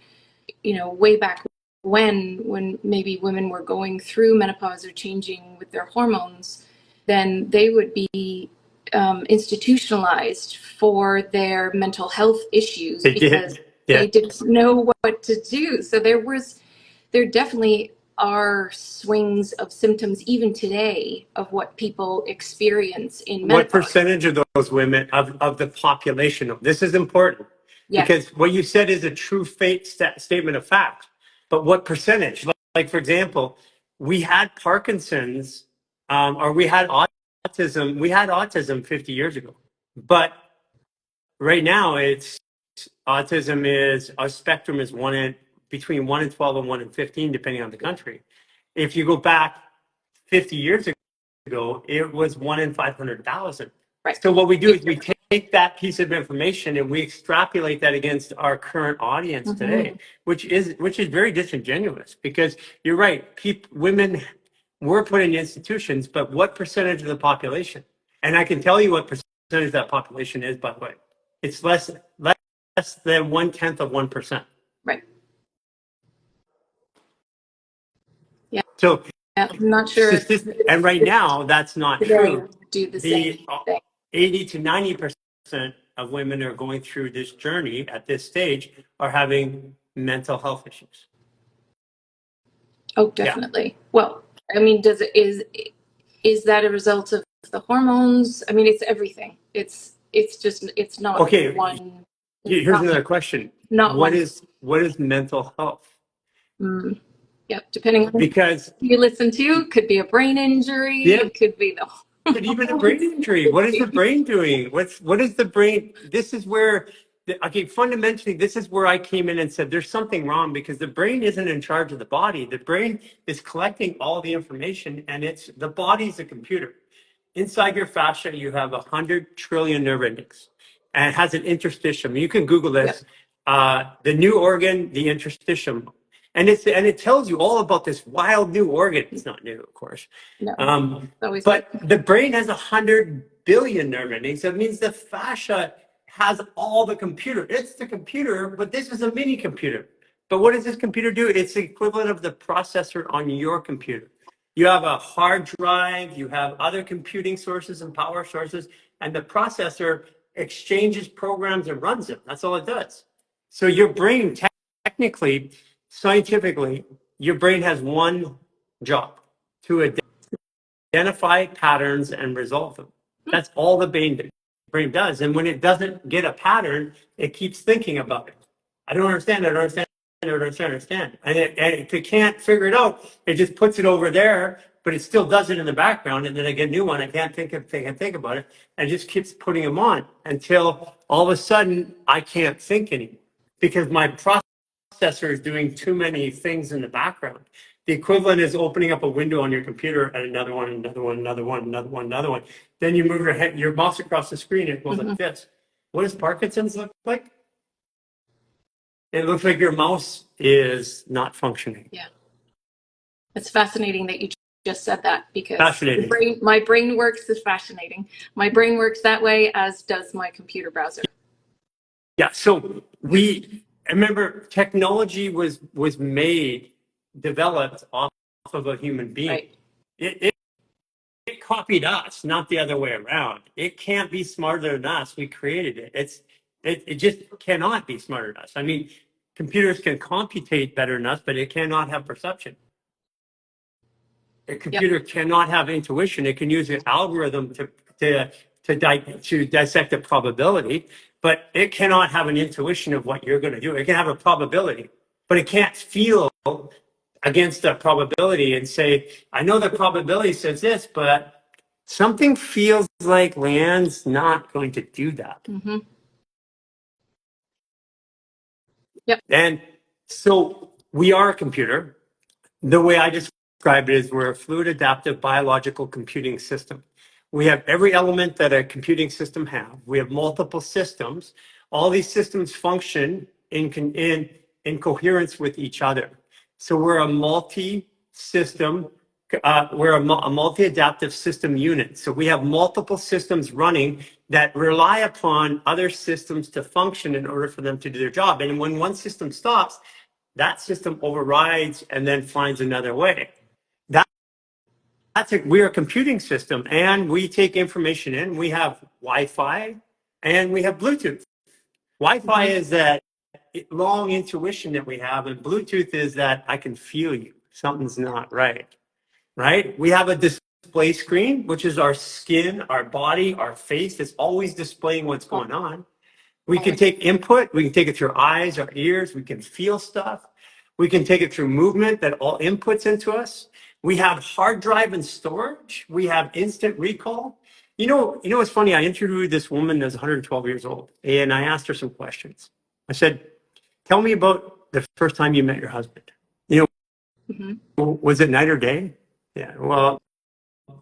way back when maybe women were going through menopause or changing with their hormones, then they would be institutionalized for their mental health issues because they didn't know what to do. So there definitely are swings of symptoms even today of what people experience in menopause. What percentage of those women of the population? This is important because what you said is a true statement of fact. But what percentage? Like for example, we had Parkinson's or we had autism. We had autism 50 years ago, but right now it's autism is our spectrum is between 1 and 12 and 1 and 15, depending on the country. If you go back 50 years ago, it was 1 in 500,000. Right. So what we do is we take that piece of information and we extrapolate that against our current audience today, which is very disingenuous because you're right. Women were put in institutions, but what percentage of the population? And I can tell you what percentage of that population is, by the way. It's less than 1/10 of 1%. Right. Yeah. So, Yeah, I'm not sure if and right now that's not today true. would do the same The thing. 80 to 90% of women are going through this journey at this stage are having mental health issues. Oh, Yeah. definitely. Well, I mean, is that a result of the hormones? I mean, it's everything. It's just it's not Okay. one. It's Here's not another question. not one. What is mental health? Mm, yep. Depending on Because who you listen to, could be a brain injury. yeah, It could be the but even a brain hormones. injury, what is the brain doing? What is the brain? This is where, okay, fundamentally, this is where I came in and said there's something wrong because the brain isn't in charge of the body. The brain is collecting all the information, and it's the body's a computer. Inside your fascia, you have 100 trillion nerve endings, and it has an interstitium. You can Google Yep. this. The new organ, the interstitium, and it tells you all about this wild new organ. It's not new, of course. No. Always But the brain has 100 billion nerve endings. That means the fascia has all the computer. It's the computer, but this is a mini computer. But what does this computer do? It's the equivalent of the processor on your computer. You have a hard drive, you have other computing sources and power sources, and the processor exchanges programs and runs them. That's all it does. So your brain, technically, scientifically, your brain has one job to identify patterns and resolve them. That's all the brain does. And when it doesn't get a pattern, it keeps thinking about it. I don't understand. I don't understand. I don't understand. And if it can't figure it out, it just puts it over there, but it still does it in the background. And then I get a new one. I can't think about it. And it just keeps putting them on until all of a sudden I can't think anymore because my processor is doing too many things in the background. The equivalent is opening up a window on your computer and another one, another one, another one, another one, another one. Then you move your mouse across the screen, it goes like this. What does Parkinson's look like? It looks like your mouse is not functioning. Yeah. It's fascinating that you just said that because Fascinating. my brain works is fascinating. My brain works that way, as does my computer browser. Yeah. So I remember technology was developed off of a human being. Right. It copied us, not the other way around. It can't be smarter than us. We created it. It just cannot be smarter than us. I mean, computers can computate better than us, but it cannot have perception. A computer cannot have intuition. It can use an algorithm to dissect a probability, but it cannot have an intuition of what you're going to do. It can have a probability, but it can't feel against that probability and say, I know the probability says this, but something feels like Leanne's not going to do that. Mm-hmm. Yep. And so we are a computer. The way I describe it is we're a fluid adaptive biological computing system. We have every element that a computing system have. We have multiple systems. All these systems function in coherence with each other. So we're a multi-system, we're a multi-adaptive system unit. So we have multiple systems running that rely upon other systems to function in order for them to do their job. And when one system stops, that system overrides and then finds another way. We're a computing system and we take information in. We have Wi-Fi and we have Bluetooth. Wi-Fi is that long intuition that we have, and Bluetooth is that I can feel you. Something's not right, right? We have a display screen, which is our skin, our body, our face. It's always displaying what's going on. We can take input. We can take it through our eyes, our ears. We can feel stuff. We can take it through movement that all inputs into us. We have hard drive and storage. We have instant recall. What's funny? I interviewed this woman that's 112 years old, and I asked her some questions. I said, "Tell me about the first time you met your husband. Was it night or day?" Yeah, well,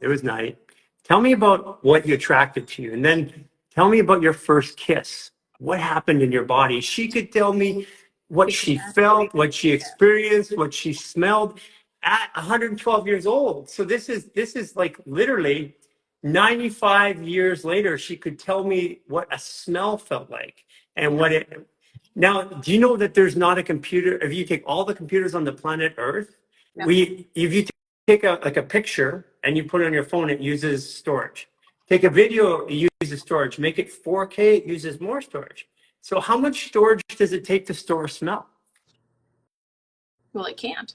it was night. Tell me about what you attracted to you, and then tell me about your first kiss. What happened in your body? She could tell me what she felt, what she experienced, what she smelled at 112 years old. So this is like literally 95 years later, she could tell me what a smell felt like and what it. Now, do you know that there's not a computer? If you take all the computers on the planet Earth, Yeah. If you take a picture and you put it on your phone, it uses storage. Take a video, it uses storage. Make it 4K, it uses more storage. So how much storage does it take to store a smell? Well, it can't.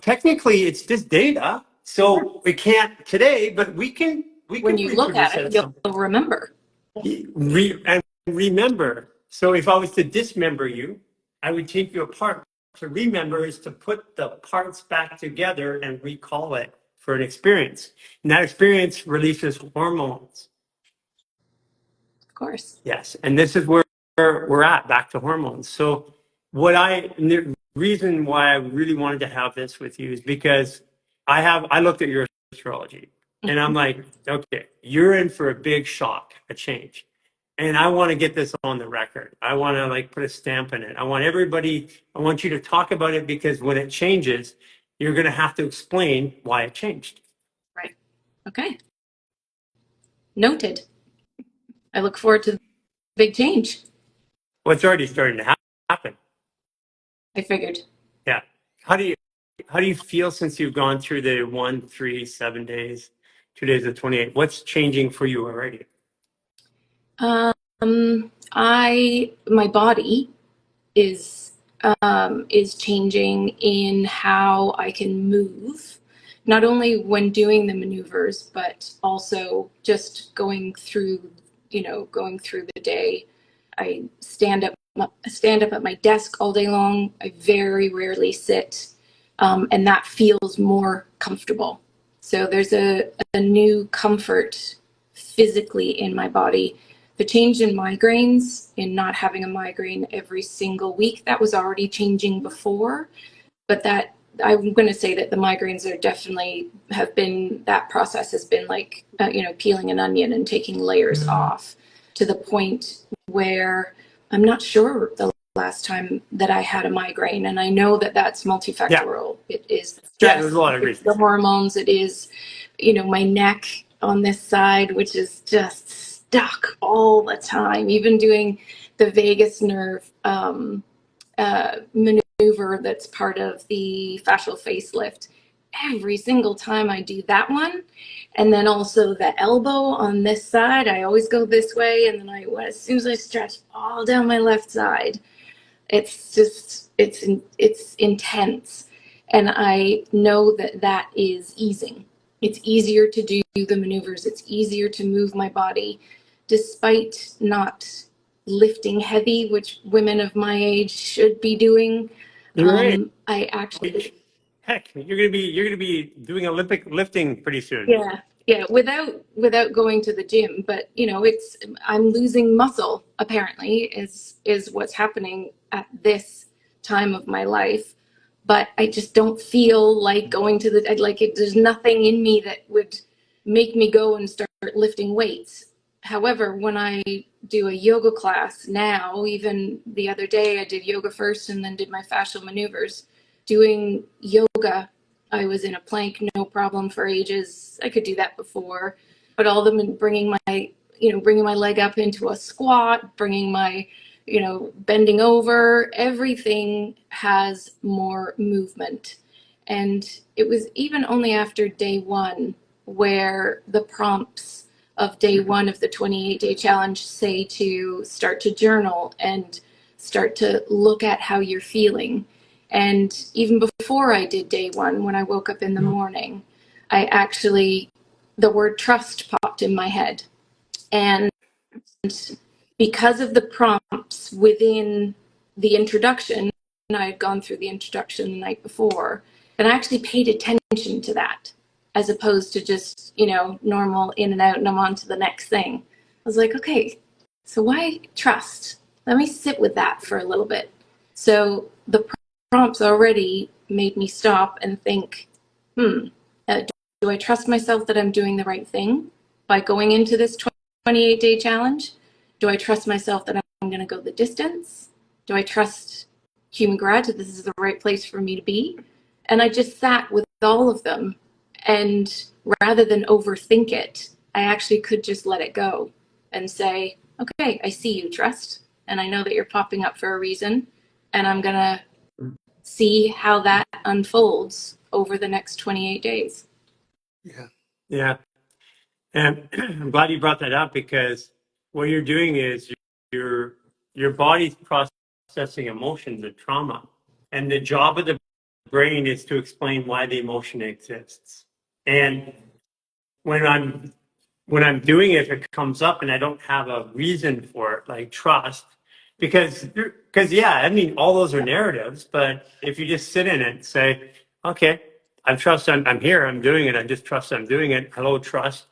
Technically, it's just data, so we can't today, but we can When you look reproduce at it it, at some you'll remember. and remember. So if I was to dismember you, I would take you apart. To remember is to put the parts back together and recall it for an experience. And that experience releases hormones. Of course. Yes, and this is where we're at, back to hormones. So the reason why I really wanted to have this with you is because I looked at your astrology and I'm like, okay, you're in for a big shock, a change. And I want to get this on the record. I want to like put a stamp in it. I want you to talk about it because when it changes, you're going to have to explain why it changed. Right. Okay. Noted. I look forward to the big change. Well, it's already starting to happen. I figured. Yeah. How do you feel since you've gone through the 1, 3, 7 days, 2 days of 28? What's changing for you already? My body is changing in how I can move, not only when doing the maneuvers, but also just going through the day. I stand up at my desk all day long. I very rarely sit, and that feels more comfortable. So there's a new comfort physically in my body. The change in migraines, in not having a migraine every single week, that was already changing before, but that I'm going to say that the migraines are definitely that process has been like, peeling an onion and taking layers off to the point where I'm not sure the last time that I had a migraine. And I know that that's multifactorial. Yeah. It is stress, there's a lot of reasons. The hormones, it is, my neck on this side, which is just stuck all the time, even doing the vagus nerve maneuver that's part of the fascial facelift. Every single time I do that one, and then also the elbow on this side, I always go this way, and then as soon as I stretch all down my left side, it's just it's intense, and I know that is easing. It's easier to do the maneuvers. It's easier to move my body, despite not lifting heavy, which women of my age should be doing. You're right. I actually, Heck, you're gonna be doing Olympic lifting pretty soon. yeah, without going to the gym, but I'm losing muscle, apparently, is what's happening at this time of my life. But I just don't feel like going to there's nothing in me that would make me go and start lifting weights. However, when I do a yoga class now, even the other day, I did yoga first and then did my fascial maneuvers. Doing yoga, I was in a plank, no problem for ages. I could do that before, but all of them bringing my leg up into a squat, bringing my, bending over, everything has more movement. And it was even only after day one where the prompts of day one of the 28-day challenge say to start to journal and start to look at how you're feeling. And even before I did day one, when I woke up in the morning, the word trust popped in my head. And because of the prompts within the introduction, I had gone through the introduction the night before, and I actually paid attention to that as opposed to just, normal in and out and I'm on to the next thing. I was like, okay, so why trust? Let me sit with that for a little bit. So the prompts already made me stop and think, do I trust myself that I'm doing the right thing by going into this 28-day challenge? Do I trust myself that I'm going to go the distance? Do I trust human grad that this is the right place for me to be? And I just sat with all of them. And rather than overthink it, I actually could just let it go and say, okay, I see you, trust. And I know that you're popping up for a reason. And I'm going to see how that unfolds over the next 28 days. Yeah. Yeah. And I'm glad you brought that up, because what you're doing is your your body's processing emotions and trauma. And the job of the brain is to explain why the emotion exists. And when I'm doing it, if it comes up and I don't have a reason for it, like trust, because yeah, I mean, all those are narratives, but if you just sit in it and say, okay, I'm here, I'm doing it, I just trust I'm doing it. Hello, trust.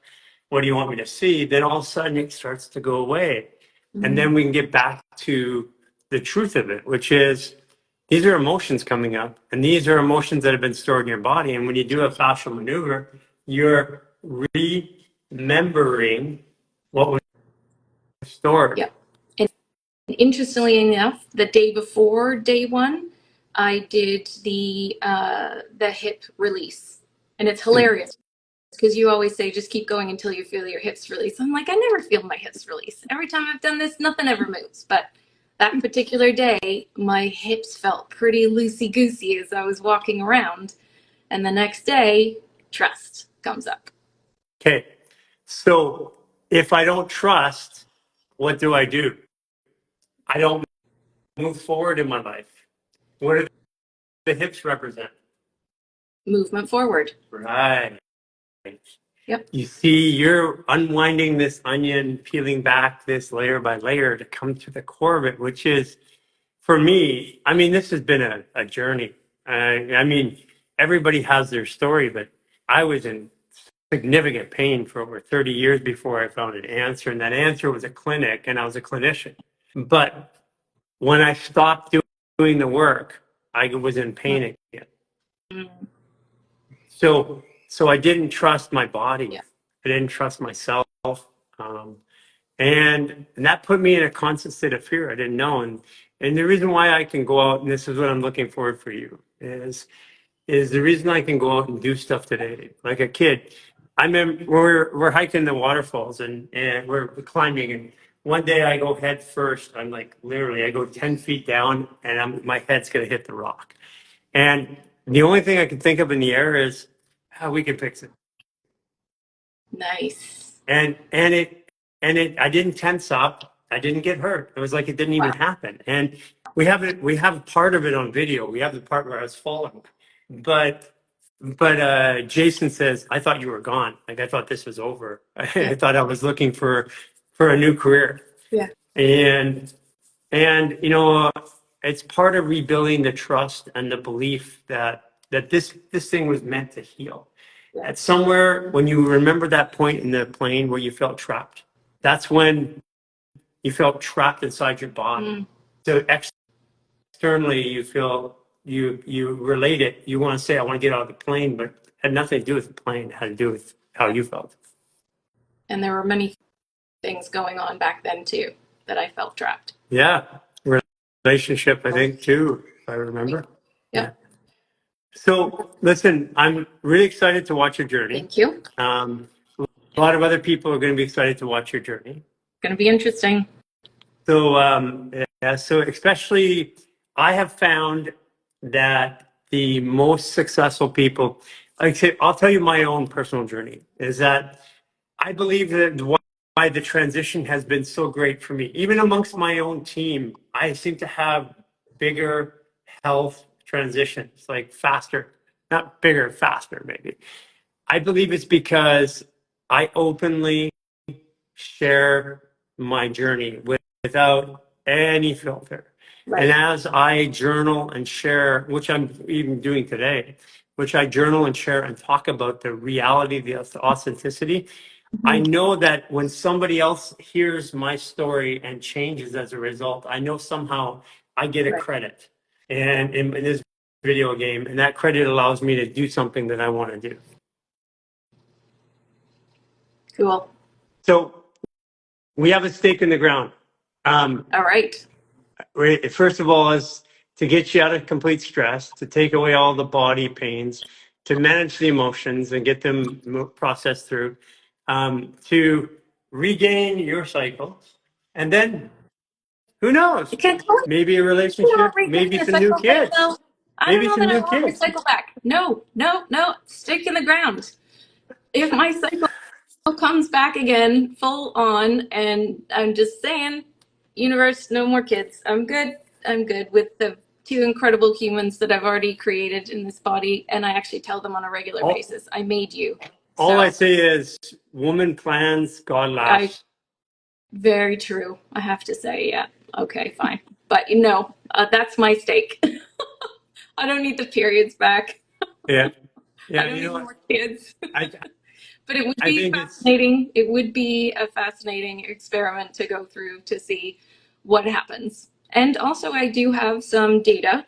What do you want me to see? Then all of a sudden it starts to go away. And then we can get back to the truth of it, which is these are emotions coming up, and these are emotions that have been stored in your body. And when you do a fascial maneuver, you're remembering what was stored. Yep. And interestingly enough, the day before day one, I did the hip release, and it's hilarious because you always say just keep going until you feel your hips release. I'm like, I never feel my hips release. Every time I've done this, nothing ever moves. But that particular day, my hips felt pretty loosey goosey as I was walking around, and the next day, trust comes up. Okay. So if I don't trust, what do? I don't move forward in my life. What do the hips represent? Movement forward. Right. Yep. You see, you're unwinding this onion, peeling back this layer by layer to come to the core of it, which is, for me, I mean, this has been a journey. I mean, everybody has their story, but I was in significant pain for over 30 years before I found an answer. And that answer was a clinic, and I was a clinician. But when I stopped doing the work, I was in pain again. So I didn't trust my body. Yeah. I didn't trust myself. And that put me in a constant state of fear. I didn't know. And the reason why I can go out, and this is what I'm looking forward for you, is the reason I can go out and do stuff today. Like a kid, I remember we're hiking the waterfalls, and we're climbing, and one day I go head first. I'm like, literally, I go 10 feet down, and my head's gonna hit the rock. And the only thing I can think of in the air is how we can fix it. Nice. And I didn't tense up. I didn't get hurt. It was like it didn't even happen. And we have part of it on video. We have the part where I was falling. But Jason says, I thought you were gone. Like I thought this was over. I thought I was looking for a new career. Yeah. And it's part of rebuilding the trust and the belief that this thing was meant to heal. Yeah. At somewhere, when you remember that point in the plane where you felt trapped, that's when you felt trapped inside your body. So externally, you feel you relate it. You want to say, I want to get out of the plane, but it had nothing to do with the plane. It had to do with how you felt. And there were many things going on back then too that I felt trapped. Yeah. Relationship, I think, too, if I remember. Yep. Yeah. So listen, I'm really excited to watch your journey. Thank you. A lot of other people are going to be excited to watch your journey. Going to be interesting. So, so especially, I have found that the most successful people, like say, I'll tell you my own personal journey, is that I believe that why the transition has been so great for me, even amongst my own team, I seem to have bigger health transitions, like faster, not bigger, faster, maybe. I believe it's because I openly share my journey without any filter. Right. And as I journal and share, which I'm even doing today, which I journal and share and talk about the reality, the authenticity, I know that when somebody else hears my story and changes as a result, I know somehow I get a credit and in this video game, and that credit allows me to do something that I want to do. Cool. So we have a stake in the ground. All right. First of all, is to get you out of complete stress, to take away all the body pains, to manage the emotions and get them processed through, to regain your cycle, and then who knows? You can't call it. Maybe a relationship, maybe some new kids. I don't Maybe know some that I new want my kids. cycle back. No, no, no. Stick in the ground. If my cycle comes back again full on, and I'm just saying, universe, no more kids. I'm good. I'm good with the two incredible humans that I've already created in this body, and I actually tell them on a regular All, basis, I made you. all I So say is, woman plans, God I laughs. very true. I have to say, yeah. Okay, fine. But you know, that's my stake. I don't need the periods back. Yeah, I yeah. don't You know need what? more kids. I But it would I be think it's fascinating. It would be a fascinating experiment to go through to see what happens. And also, I do have some data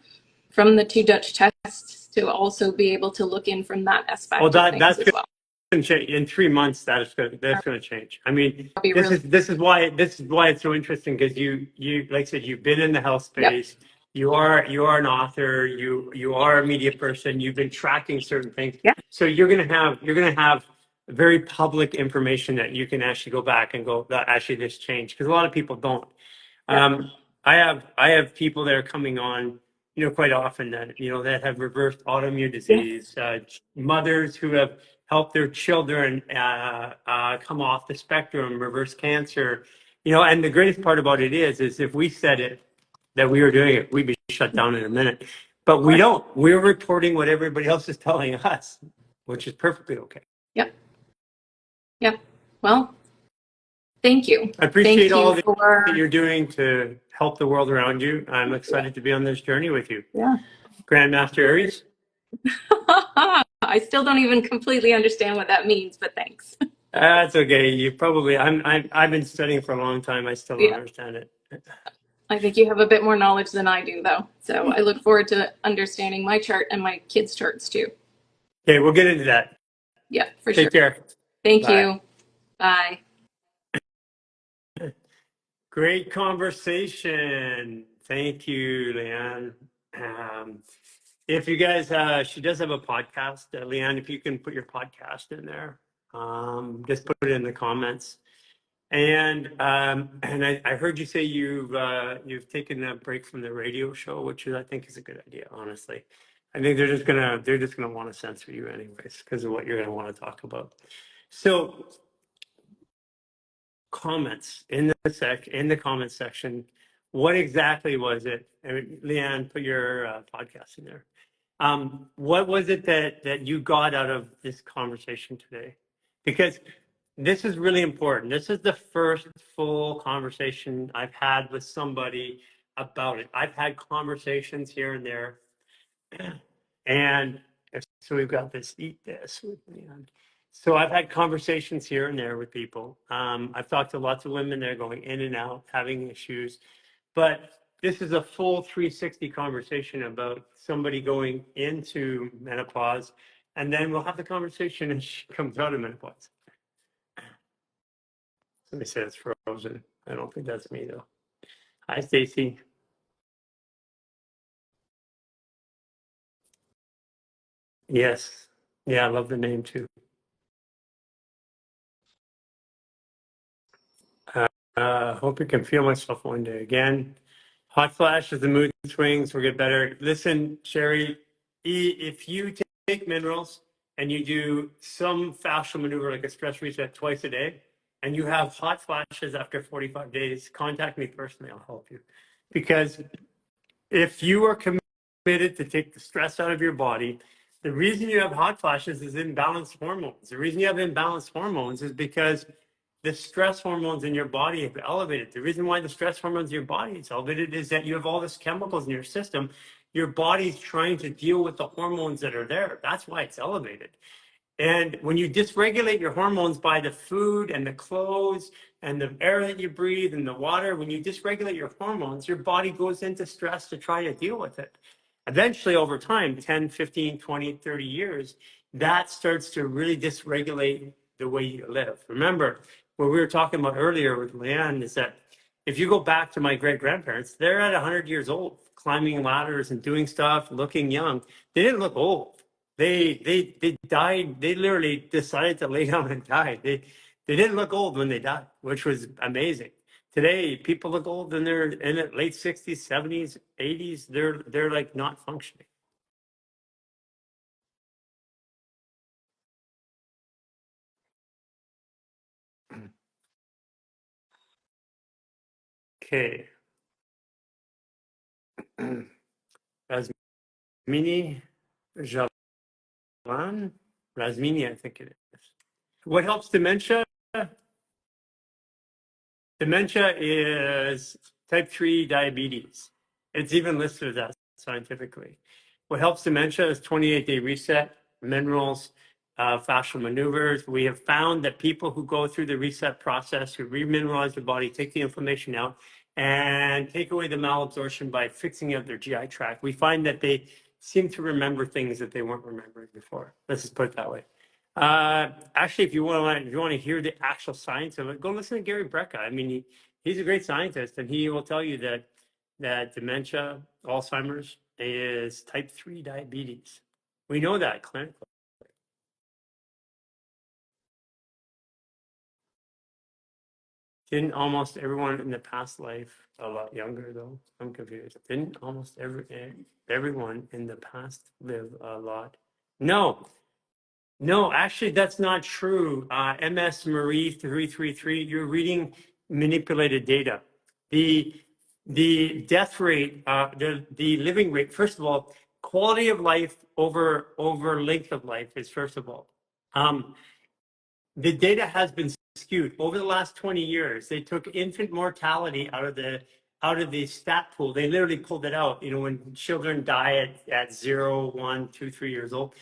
from the two Dutch tests to also be able to look in from that well aspect of things that's as well. going to change in 3 months. That's going to change. I mean, That'll be this really, is this is why it's so interesting, because you like I said, you've been in the health yep, space. You are an author. You are a media person. You've been tracking certain things. yeah, So you're going to have very public information that you can actually go back and go, that actually this changed, because a lot of people don't. yep, Um, I have people that are coming on, quite often, that that have reversed autoimmune yeah, disease, mothers who have helped their children come off the spectrum, reverse cancer, and the greatest part about it is if we said it that we were doing it, we'd be shut down in a minute. But of we course. don't. We're reporting what everybody else is telling us, which is perfectly okay. Yep, yep. Well, thank you. I appreciate Thank you all that for, you're doing to help the world around you. I'm yeah, excited to be on this journey with you. yeah. Grandmaster Aries. I still don't even completely understand what that means, but thanks. That's okay. You probably, I've been studying for a long time. I still don't Yeah. understand it. I think you have a bit more knowledge than I do, though. So I look forward to understanding my chart and my kids' charts too. Okay, we'll get into that. Yeah, for sure. Take care. Thank Bye. you. Bye. Great conversation. Thank you, Leanne. Um, if you guys, she does have a podcast, Leanne. If you can put your podcast in there, just put it in the comments. And I heard you say you've taken a break from the radio show, which I think is a good idea. Honestly, I think they're just gonna want to censor you anyways because of what you're gonna want to talk about. So, comments in the comments section. What exactly was it? Leanne, put your podcast in there. What was it that you got out of this conversation today? Because this is really important. This is the first full conversation I've had with somebody about it. I've had conversations here and there, and so we've got this eat this with Leanne. So I've had conversations here and there with people. I've talked to lots of women that are going in and out, having issues, but this is a full 360 conversation about somebody going into menopause, and then we'll have the conversation and she comes out of menopause. Let me say it's frozen. I don't think that's me though. Hi, Stacy. Yes. Yeah, I love the name too. Hope you can feel myself one day again. Hot flashes, the mood swings will get better. Listen, Sherry, if you take minerals and you do some fascial maneuver like a stress reset twice a day, and you have hot flashes after 45 days, contact me personally. I'll help you. Because if you are committed to take the stress out of your body, the reason you have hot flashes is imbalanced hormones. The reason you have imbalanced hormones is because the stress hormones in your body have elevated. The reason why the stress hormones in your body is elevated is that you have all these chemicals in your system. Your body's trying to deal with the hormones that are there. That's why it's elevated. And when you dysregulate your hormones by the food and the clothes and the air that you breathe and the water, when you dysregulate your hormones, your body goes into stress to try to deal with it. Eventually, over time, 10, 15, 20, 30 years, that starts to really dysregulate the way you live. Remember, what we were talking about earlier with Leanne is that if you go back to my great grandparents, they're at 100 years old, climbing ladders and doing stuff, looking young. They didn't look old. They died. They literally decided to lay down and die. They didn't look old when they died, which was amazing. Today, people look old and they're in their late 60s, 70s, 80s. They're like not functioning. Okay. Rasmini Jalan. Rasmini, I think it is. What helps dementia? Dementia is type 3 diabetes. It's even listed as that scientifically. What helps dementia is 28-day reset, minerals, fascial maneuvers. We have found that people who go through the reset process, who remineralize their body, take the inflammation out, and take away the malabsorption by fixing out their GI tract, we find that they seem to remember things that they weren't remembering before. Let's just put it that way. Actually, if you want to hear the actual science of it, go listen to Gary Brecka. I mean, he's a great scientist, and he will tell you that dementia, Alzheimer's, is type 3 diabetes. We know that clinically. Didn't almost everyone in the past life a lot younger though? I'm confused. Didn't almost everyone in the past live a lot? No, no, actually, that's not true. MS Marie 333, you're reading manipulated data. The death rate, the living rate, first of all, quality of life over length of life is first of all. The data has been skewed over the last 20 years. They took infant mortality out of the stat pool. They literally pulled it out. You know, when children die at 0, 1, 2, 3 years old,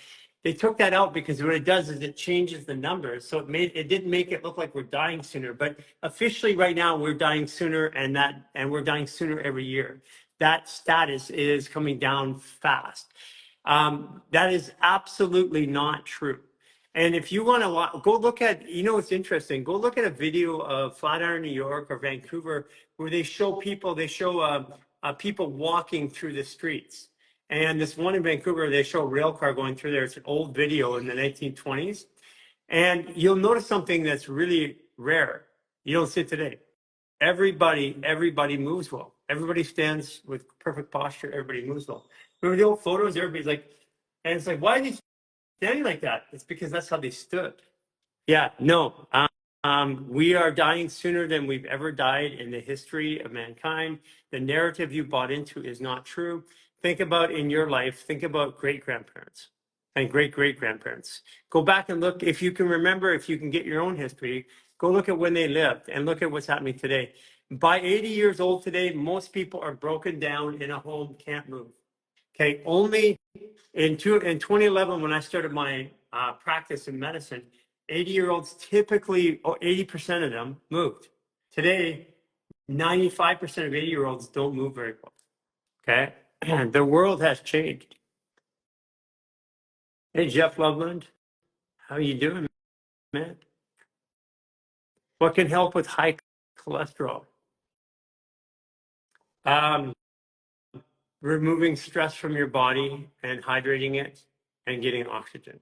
they took that out because what it does is it changes the numbers. So it didn't make it look like we're dying sooner. But officially, right now, we're dying sooner, and we're dying sooner every year. That status is coming down fast. That is absolutely not true. And if you want to go look at, you know, it's interesting. Go look at a video of Flatiron, New York, or Vancouver, where they show people. They show people walking through the streets. And this one in Vancouver, they show a rail car going through there. It's an old video in the 1920s. And you'll notice something that's really rare. You don't see it today. Everybody moves well. Everybody stands with perfect posture. Everybody moves well. Remember the old photos? Everybody's like, and it's like, why are these standing like that? It's because that's how they stood. Yeah, no. We are dying sooner than we've ever died in the history of mankind. The narrative you bought into is not true. Think about in your life, think about great-grandparents and great-great-grandparents. Go back and look, if you can remember, if you can get your own history, go look at when they lived and look at what's happening today. By 80 years old today, most people are broken down in a home, can't move. Okay, only in 2011, when I started my practice in medicine, 80-year-olds typically, or 80% of them moved. Today, 95% of 80-year-olds don't move very well. Okay, and the world has changed. Hey, Jeff Loveland, how are you doing, man? What can help with high cholesterol? Removing stress from your body and hydrating it and getting oxygen.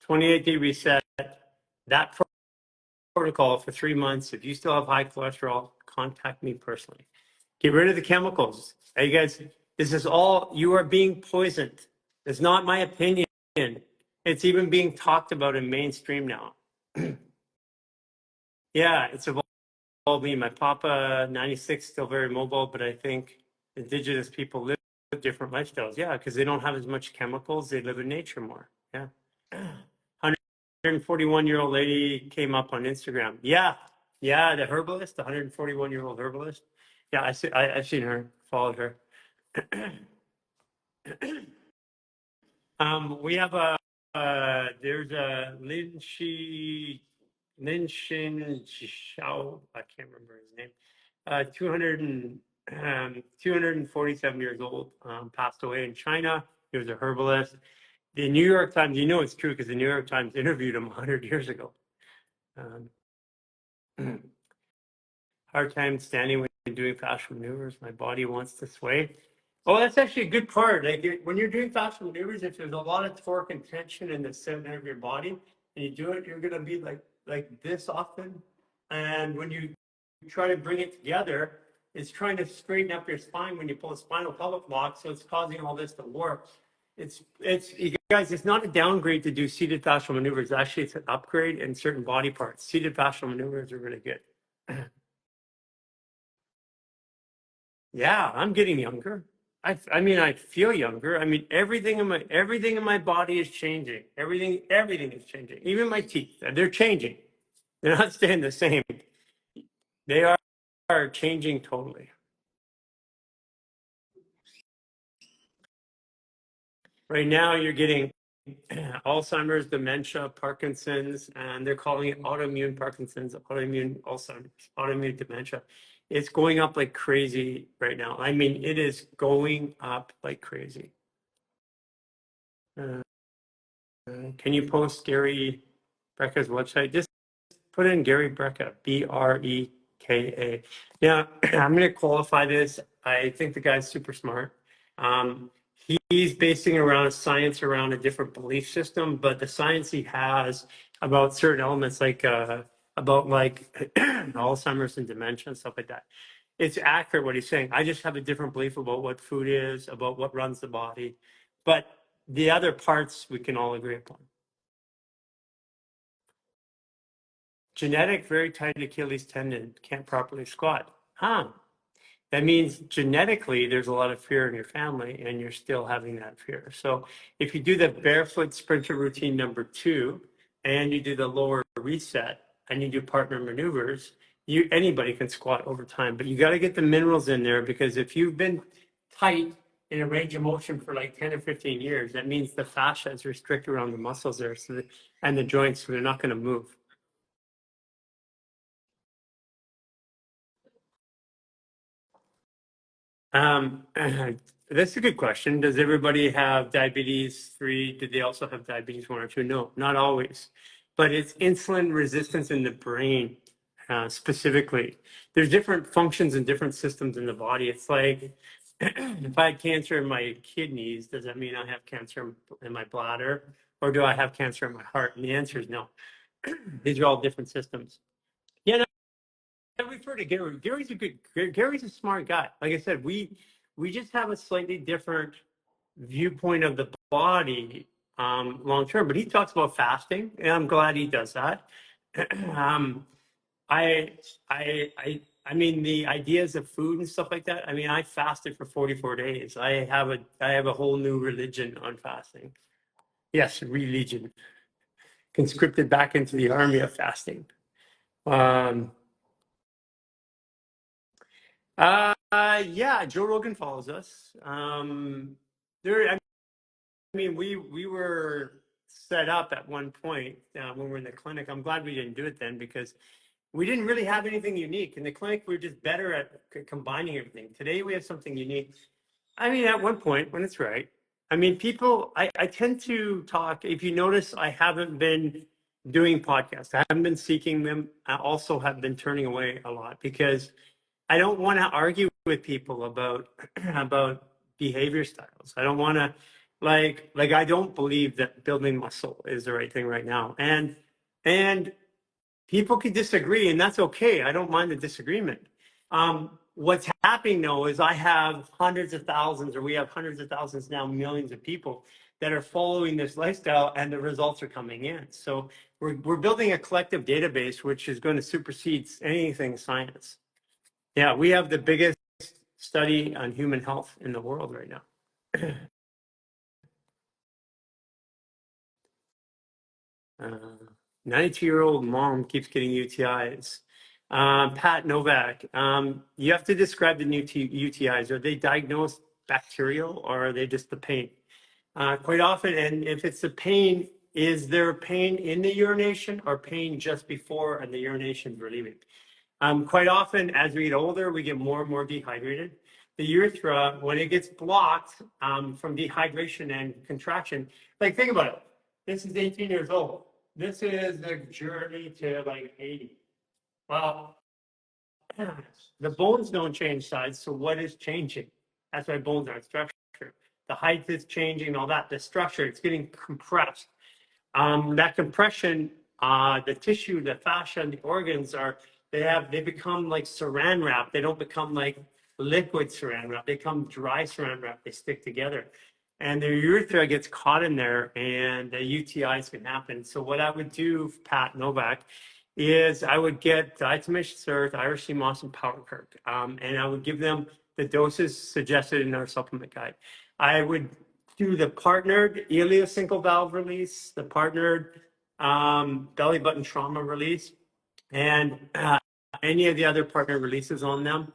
28-day reset, that protocol for 3 months. If you still have high cholesterol, contact me personally. Get rid of the chemicals. Hey, you guys, this is all, you are being poisoned. It's not my opinion. It's even being talked about in mainstream now. Yeah, it's evolved me. My papa, 96, still very mobile, but I think indigenous people live different lifestyles. Yeah, because they don't have as much chemicals. They live in nature more. Yeah. 141-year-old lady came up on Instagram. Yeah, the herbalist, the 141-year-old herbalist. Yeah, I've seen her, followed her. We have there's a Lin Shin Xiao, I can't remember his name. 247 years old, passed away in China. He was a herbalist. The New York Times, you know it's true because the New York Times interviewed him 100 years ago. Hard time standing when doing fascial maneuvers. My body wants to sway. Oh, that's actually a good part. Like when you're doing fascial maneuvers, if there's a lot of torque and tension in the center of your body, and you do it, you're gonna be like this often. And when you try to bring it together, it's trying to straighten up your spine when you pull a spinal pelvic lock, so it's causing all this to warp. It's you guys, it's not a downgrade to do seated fascial maneuvers. Actually, it's an upgrade in certain body parts. Seated fascial maneuvers are really good. Yeah, I'm getting younger. I mean, I feel younger. I mean, everything in my body is changing. Everything is changing. Even my teeth, they're changing. They're not staying the same. They are changing totally. Right now, you're getting Alzheimer's, dementia, Parkinson's, and they're calling it autoimmune Parkinson's, autoimmune Alzheimer's, autoimmune dementia. It's going up like crazy right now. I mean, it is going up like crazy. Uh, can you post Gary Brecka's website? Just put in Gary Brecka, Breka. Now, I'm going to qualify this. I think the guy's super smart. He's basing around science around a different belief system, but the science he has about certain elements, like about like Alzheimer's and dementia and stuff like that, it's accurate what he's saying. I just have a different belief about what food is, about what runs the body, but the other parts we can all agree upon. Genetic, very tight Achilles tendon, can't properly squat. Huh. That means genetically there's a lot of fear in your family and you're still having that fear. So if you do the barefoot sprinter routine number 2 and you do the lower reset and you do partner maneuvers, anybody can squat over time, but you got to get the minerals in there, because if you've been tight in a range of motion for like 10 or 15 years, that means the fascia is restricted around the muscles there, and the joints, so they're not going to move. That's a good question. Does everybody have diabetes 3? Did they also have diabetes 1 or 2? No, not always. But it's insulin resistance in the brain specifically. There's different functions and different systems in the body. It's like if I had cancer in my kidneys, does that mean I have cancer in my bladder? Or do I have cancer in my heart? And the answer is no. These are all different systems. Yeah, no, I refer to Gary. Gary's a smart guy. Like I said, we just have a slightly different viewpoint of the body long term. But he talks about fasting, and I'm glad he does that. um, I, I mean, the ideas of food and stuff like that. I mean, I fasted for 44 days. I have a whole new religion on fasting. Yes, religion, conscripted back into the army of fasting. Um, yeah, Joe Rogan follows us. I mean, we were set up at one point when we were in the clinic. I'm glad we didn't do it then, because we didn't really have anything unique. In the clinic, we were just better at combining everything. Today, we have something unique. I mean, at one point, when it's right. I mean, I tend to talk, if you notice, I haven't been doing podcasts. I haven't been seeking them. I also have been turning away a lot, because I don't want to argue with people about about behavior styles. I don't want to like I don't believe that building muscle is the right thing right now. And people can disagree, and that's okay. I don't mind the disagreement. What's happening though is I have hundreds of thousands, or we have hundreds of thousands now, millions of people that are following this lifestyle, and the results are coming in. So we're building a collective database which is going to supersede anything science. Yeah, we have the biggest study on human health in the world right now. 92-year-old mom keeps getting UTIs. Pat Novak, you have to describe the new UTIs. Are they diagnosed bacterial, or are they just the pain? Quite often, and if it's the pain, is there pain in the urination or pain just before and the urination is relieving? Quite often, as we get older, we get more and more dehydrated. The urethra, when it gets blocked from dehydration and contraction, like think about it. This is 18 years old. This is the journey to like 80. Well, the bones don't change size, so what is changing? That's why bones aren't structured. The height is changing, all that. The structure, it's getting compressed. That compression, the tissue, the fascia, and the organs they become like saran wrap. They don't become like liquid saran wrap. They become dry saran wrap. They stick together. And the urethra gets caught in there, and the UTIs can happen. So what I would do, Pat Novak, is I would get diatomaceous earth, Irish sea moss, and powder kirk, and I would give them the doses suggested in our supplement guide. I would do the partnered ileocecal valve release, the partnered belly button trauma release, and any of the other partner releases on them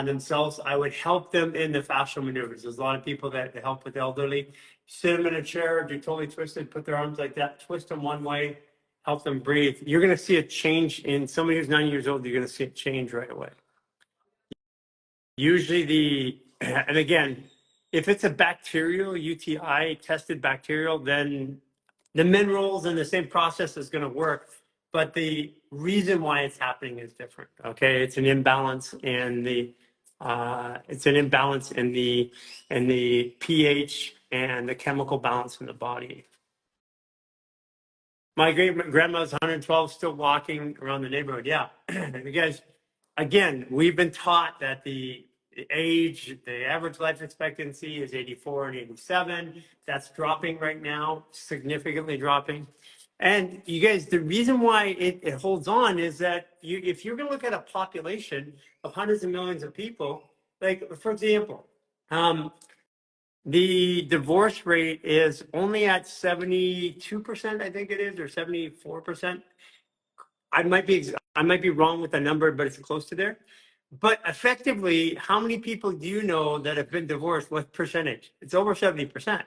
themselves. I would help them in the fascial maneuvers. There's a lot of people that help with elderly. Sit them in a chair, do totally twisted, put their arms like that, twist them one way, help them breathe. You're going to see a change in somebody who's 90 years old. You're going to see a change right away. Usually and again, if it's a bacterial UTI, tested bacterial, then the minerals and the same process is going to work. But the reason why it's happening is different. Okay, it's an imbalance in the pH and the chemical balance in the body. My great grandma's 112, still walking around the neighborhood. Yeah, you guys. Again, we've been taught that the average life expectancy is 84 and 87. That's dropping right now, significantly dropping. And you guys, the reason why it holds on is that if you're going to look at a population of hundreds of millions of people, like for example, the divorce rate is only at 72%, I think it is, or 74%. I might be wrong with the number, but it's close to there. But effectively, how many people do you know that have been divorced? What percentage? It's over 70%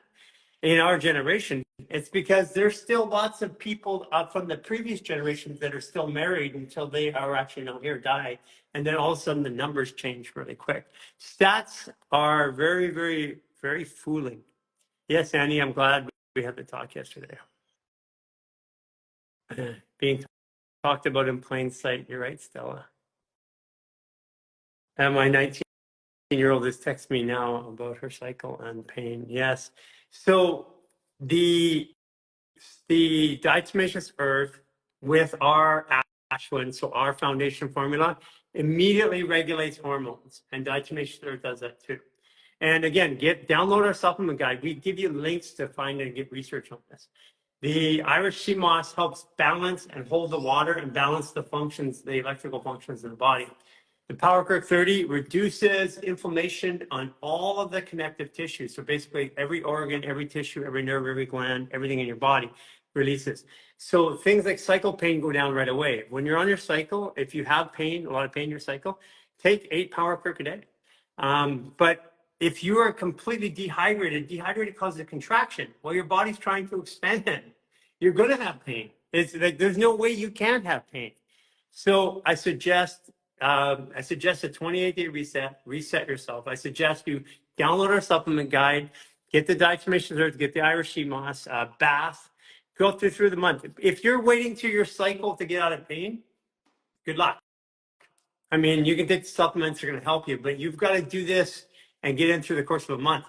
in our generation. It's because there's still lots of people from the previous generations that are still married until they are actually not here, die. And then all of a sudden the numbers change really quick. Stats are very, very, very fooling. Yes, Annie, I'm glad we had the talk yesterday. Being talked about in plain sight. You're right, Stella. And my 19-year-old is texting me now about her cycle and pain. Yes. So the diatomaceous earth with our ashwin, so our foundation formula, immediately regulates hormones, and diatomaceous earth does that too. And again, download our supplement guide. We give you links to find and get research on this. The Irish sea moss helps balance and hold the water and balance the functions, the electrical functions of the body. The Power Kirk 30 reduces inflammation on all of the connective tissue. So basically every organ, every tissue, every nerve, every gland, everything in your body releases. So things like cycle pain go down right away. When you're on your cycle, if you have pain, a lot of pain in your cycle, take 8 Power Kirk a day. But if you are completely dehydrated causes a contraction. Well, your body's trying to expand. You're going to have pain. It's like there's no way you can't have pain. So I suggest a 28-day reset yourself. I suggest you download our supplement guide, get the diatomaceous earth, get the Irish sea moss, bath, go through the month. If you're waiting to your cycle to get out of pain, good luck. I mean, you can take supplements, they're going to help you, but you've got to do this and get in through the course of a month.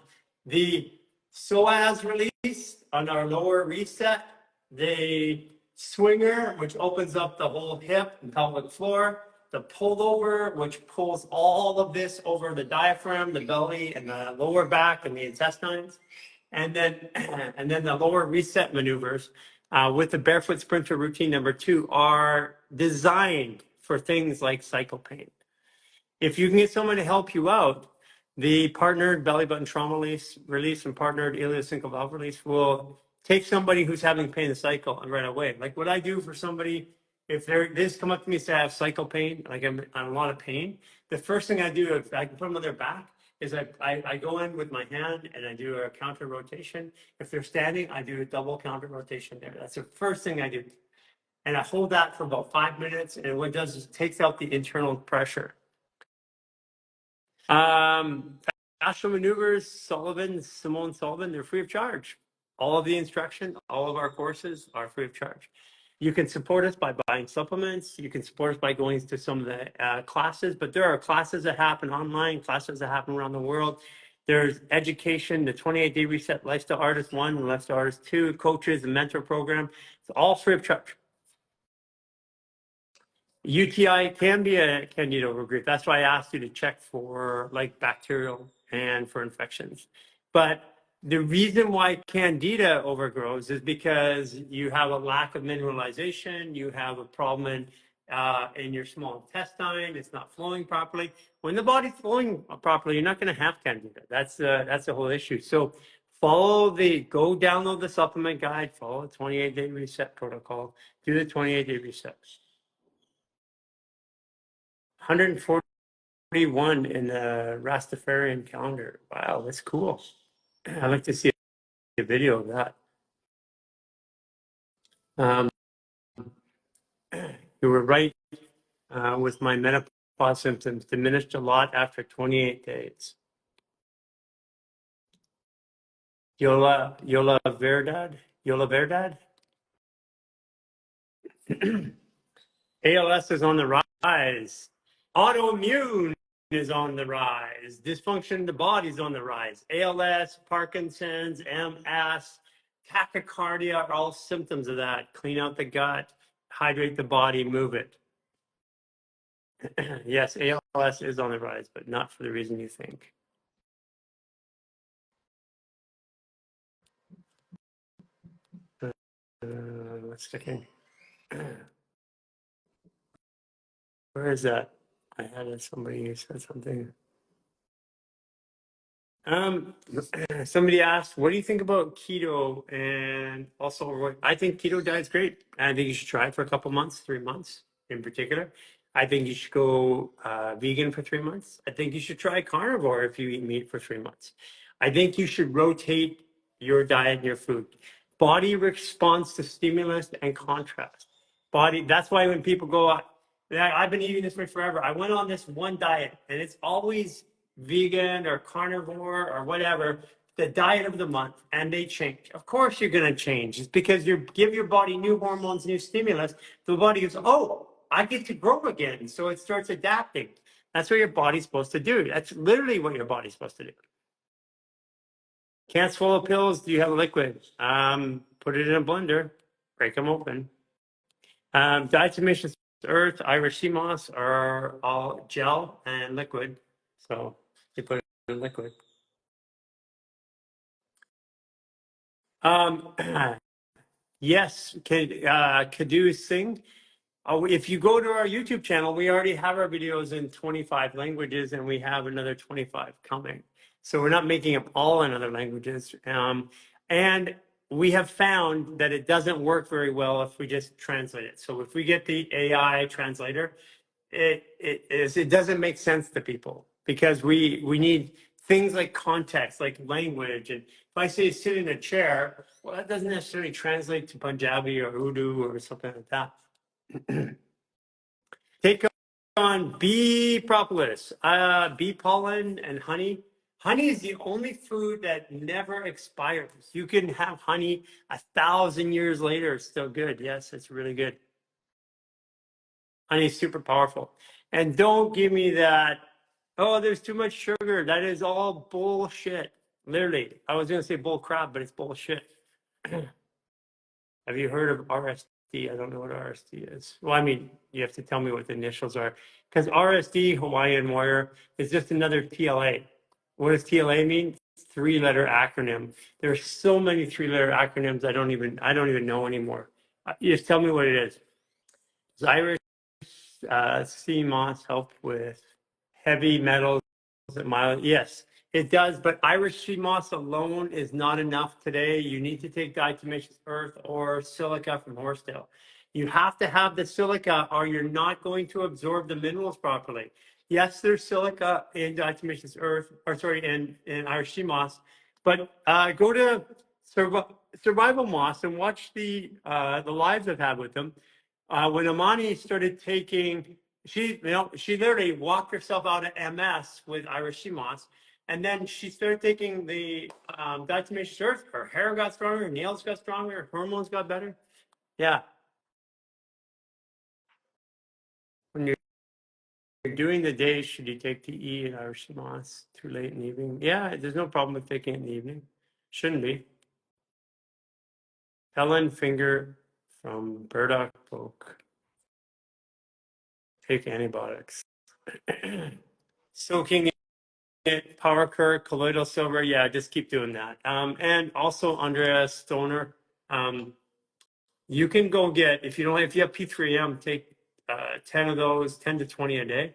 The psoas release on our lower reset, the swinger, which opens up the whole hip and pelvic floor, the pullover, which pulls all of this over the diaphragm, the belly, and the lower back and the intestines, and then the lower reset maneuvers with the barefoot sprinter routine number 2 are designed for things like cycle pain. If you can get someone to help you out, the partnered belly button trauma release and partnered ileocecal valve release will take somebody who's having pain in the cycle and right away. Like what I do for somebody, if they just come up to me and say I have cycle pain, like I'm in a lot of pain, the first thing I do, if I can put them on their back, is I go in with my hand and I do a counter rotation. If they're standing, I do a double counter rotation there. That's the first thing I do. And I hold that for about 5 minutes, and what it does is it takes out the internal pressure. Fascial maneuvers, Simone Sullivan, they're free of charge. All of the instruction, all of our courses are free of charge. You can support us by buying supplements. You can support us by going to some of the classes, but there are classes that happen online, classes that happen around the world. There's education, the 28-day reset, Lifestyle Artist 1, Lifestyle Artist 2, coaches, and mentor program. It's all free of charge. UTI can be a candida overgrowth. That's why I asked you to check for like bacterial and for infections. But the reason why candida overgrows is because you have a lack of mineralization, you have a problem in your small intestine. It's not flowing properly. When the body's flowing properly, you're not going to have candida. That's the whole issue. So go download the supplement guide, follow the 28-day reset protocol, do the 28-day reset. 141 in the Rastafarian calendar. Wow, that's cool. I'd like to see a video of that. You were right with my menopause symptoms, diminished a lot after 28 days. Yola Verdad? ALS is on the rise. Autoimmune is on the rise. Dysfunction in the body is on the rise. ALS, Parkinson's, MS, tachycardia are all symptoms of that. Clean out the gut, hydrate the body, move it. Yes, ALS is on the rise, but not for the reason you think. Let's second. Where is that? I had somebody who said something. Somebody asked, what do you think about keto? And also, I think keto diet's great. I think you should try it for a couple months, 3 months in particular. I think you should go vegan for 3 months. I think you should try carnivore if you eat meat for 3 months. I think you should rotate your diet and your food. Body responds to stimulus and contrast. That's why when people go, I've been eating this way forever. I went on this one diet and it's always vegan or carnivore or whatever, the diet of the month, and they change. Of course you're going to change. It's because you give your body new hormones, new stimulus. The body goes, oh, I get to grow again. So it starts adapting. That's what your body's supposed to do. That's literally what your body's supposed to do. Can't swallow pills. Do you have a liquid? Put it in a blender, break them open. Diatomaceous earth, Irish sea moss are all gel and liquid. So you put it in liquid. Yes, Kadu Singh. If you go to our YouTube channel, we already have our videos in 25 languages and we have another 25 coming. So we're not making them all in other languages. And we have found that it doesn't work very well if we just translate it. So if we get the AI translator, it doesn't make sense to people because we need things like context, like language. And if I say sit in a chair, well, that doesn't necessarily translate to Punjabi or Urdu or something like that. Take on bee propolis, bee pollen and honey. Honey is the only food that never expires. You can have honey 1,000 years later, it's still good. Yes, it's really good. Honey is super powerful. And don't give me that, oh, there's too much sugar. That is all bullshit. Literally. I was going to say bull crap, but it's bullshit. Have you heard of RSD? I don't know what RSD is. Well, I mean, you have to tell me what the initials are. Because RSD, Hawaiian Warrior, is just another TLA. What does TLA mean? 3-letter acronym. There are so many 3-letter acronyms I don't even know anymore. You just tell me what it is. Irish sea moss help with heavy metals and mild. Yes, it does, but Irish sea moss alone is not enough today. You need to take diatomaceous earth or silica from horsetail. You have to have the silica or you're not going to absorb the minerals properly. Yes, there's silica in diatomaceous earth, or sorry, in Irish sea moss, but go to Survival Moss and watch the lives I've had with them. When Amani started taking, she literally walked herself out of MS with Irish sea moss, and then she started taking the diatomaceous earth. Her hair got stronger, her nails got stronger, her hormones got better. Yeah. When you're doing the day, should you take TE and Irish sea moss too late in the evening? Yeah, there's no problem with taking it in the evening. Shouldn't be. Helen Finger from Burdock Oak. Take antibiotics. Soaking it, power curve, colloidal silver. Yeah, just keep doing that. And also Andrea Stoner, you can go get, if you have P3M, take 10 of those, 10 to 20 a day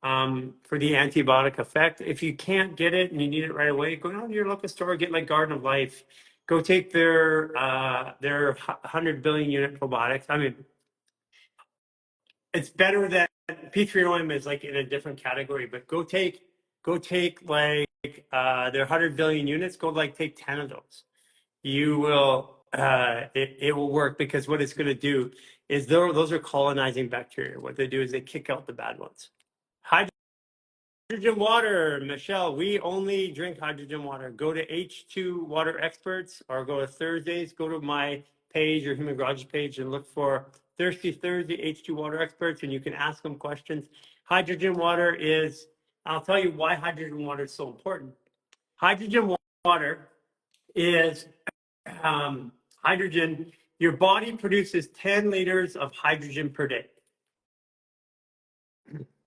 for the antibiotic effect. If you can't get it and you need it right away, go down to your local store, get like Garden of Life. Go take their 100 billion unit probiotics. I mean, it's better than P3OM is like in a different category, but go take like their 100 billion units, go like take 10 of those. You will, it will work because what it's going to do is those are colonizing bacteria. What they do is they kick out the bad ones. Hydrogen water, Michelle, we only drink hydrogen water. Go to H2 Water Experts or go to Thursdays, go to my page or Human Garage page and look for Thirsty Thursday H2 Water Experts and you can ask them questions. Hydrogen water is, I'll tell you why hydrogen water is so important. Hydrogen water is hydrogen. Your body produces 10 liters of hydrogen per day.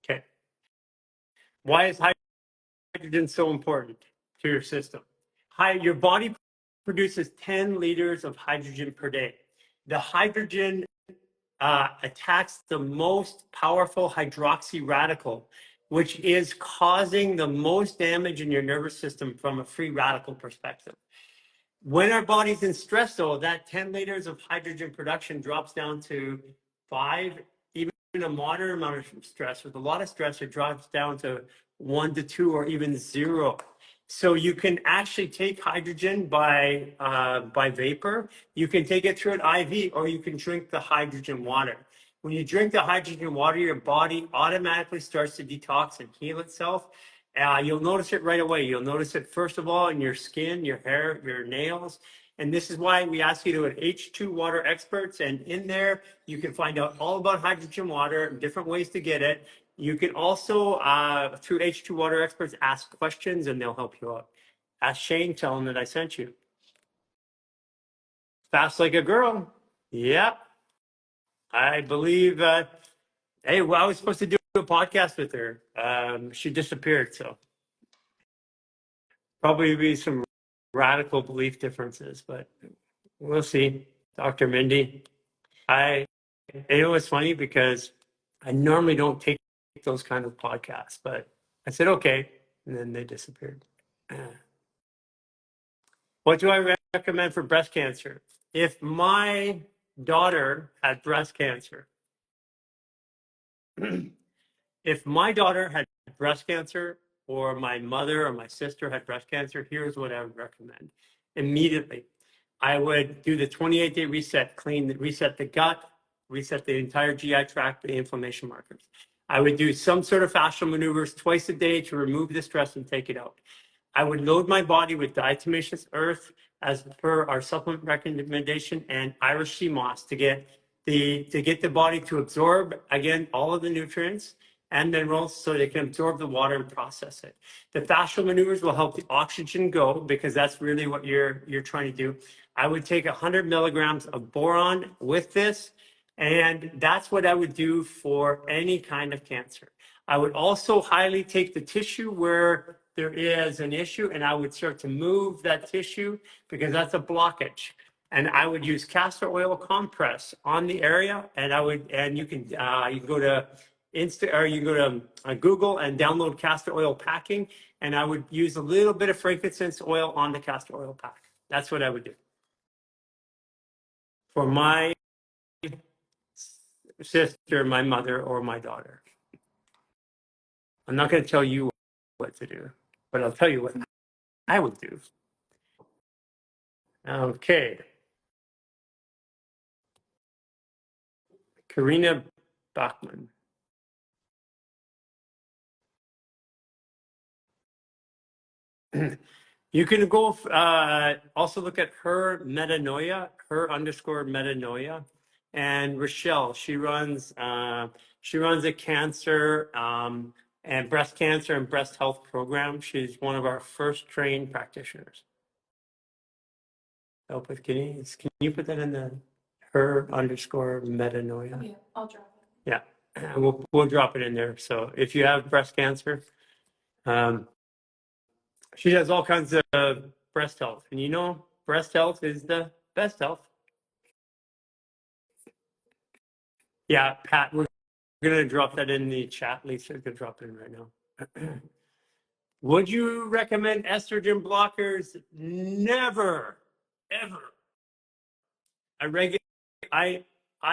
Okay. Why is hydrogen so important to your system? Your body produces 10 liters of hydrogen per day. The hydrogen attacks the most powerful hydroxy radical, which is causing the most damage in your nervous system from a free radical perspective. When our body's in stress, though, that 10 liters of hydrogen production drops down to 5, even a moderate amount of stress. With a lot of stress, it drops down to 1 to 2 or even 0. So you can actually take hydrogen by vapor. You can take it through an IV or you can drink the hydrogen water. When you drink the hydrogen water, your body automatically starts to detox and heal itself. You'll notice it right away. You'll notice it, first of all, in your skin, your hair, your nails. And this is why we ask you to at H2 Water Experts. And in there, you can find out all about hydrogen water, different ways to get it. You can also, through H2 Water Experts, ask questions and they'll help you out. Ask Shane, tell him that I sent you. Fast like a girl. Yeah. I believe, hey, well, I was supposed to do a podcast with her. She disappeared, so probably be some radical belief differences, but we'll see. Dr. Mindy, it was funny because I normally don't take those kind of podcasts, but I said, okay, and then they disappeared. What do I recommend for breast cancer? If my daughter had breast cancer, if my daughter had breast cancer or my mother or my sister had breast cancer, here's what I would recommend. Immediately, I would do the 28-day reset, reset the gut, reset the entire GI tract, the inflammation markers. I would do some sort of fascial maneuvers twice a day to remove the stress and take it out. I would load my body with diatomaceous earth as per our supplement recommendation and Irish sea moss to get the body to absorb, again, all of the nutrients and minerals so they can absorb the water and process it. The fascial maneuvers will help the oxygen go because that's really what you're trying to do. I would take 100 milligrams of boron with this, and that's what I would do for any kind of cancer. I would also highly take the tissue where there is an issue, and I would start to move that tissue because that's a blockage. And I would use castor oil compress on the area, and you can go to Google and download castor oil packing, and I would use a little bit of frankincense oil on the castor oil pack. That's what I would do for my sister, my mother, or my daughter. I'm not going to tell you what to do, but I'll tell you what I would do. Okay. Karina Bachman. You can go also look at her metanoia, her underscore metanoia, and Rochelle. She runs a cancer and breast cancer and breast health program. She's one of our first trained practitioners. Help with can you put that in the her underscore metanoia? Yeah, I'll drop it. Yeah, we'll drop it in there. So if you have breast cancer, she does all kinds of breast health, and you know, breast health is the best health. Yeah, Pat, we're going to drop that in the chat. Lisa's going to drop it in right now. Would you recommend estrogen blockers? Never, ever. I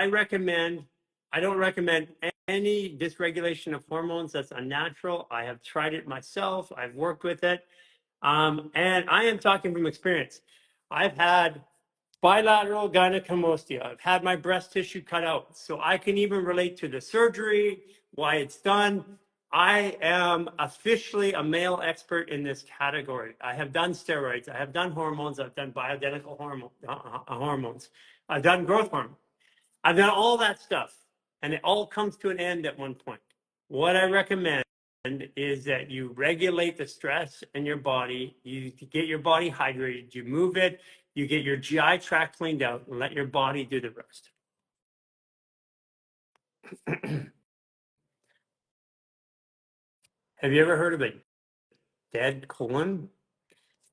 recommend, I don't recommend any dysregulation of hormones. That's unnatural. I have tried it myself. I've worked with it. And I am talking from experience. I've had bilateral gynecomastia. I've had my breast tissue cut out. So I can even relate to the surgery, why it's done. I am officially a male expert in this category. I have done steroids. I have done hormones. I've done bioidentical hormones. I've done growth hormone. I've done all that stuff. And it all comes to an end at one point. What I recommend is that you regulate the stress in your body, you get your body hydrated, you move it, you get your GI tract cleaned out, and let your body do the rest. Have you ever heard of a dead colon?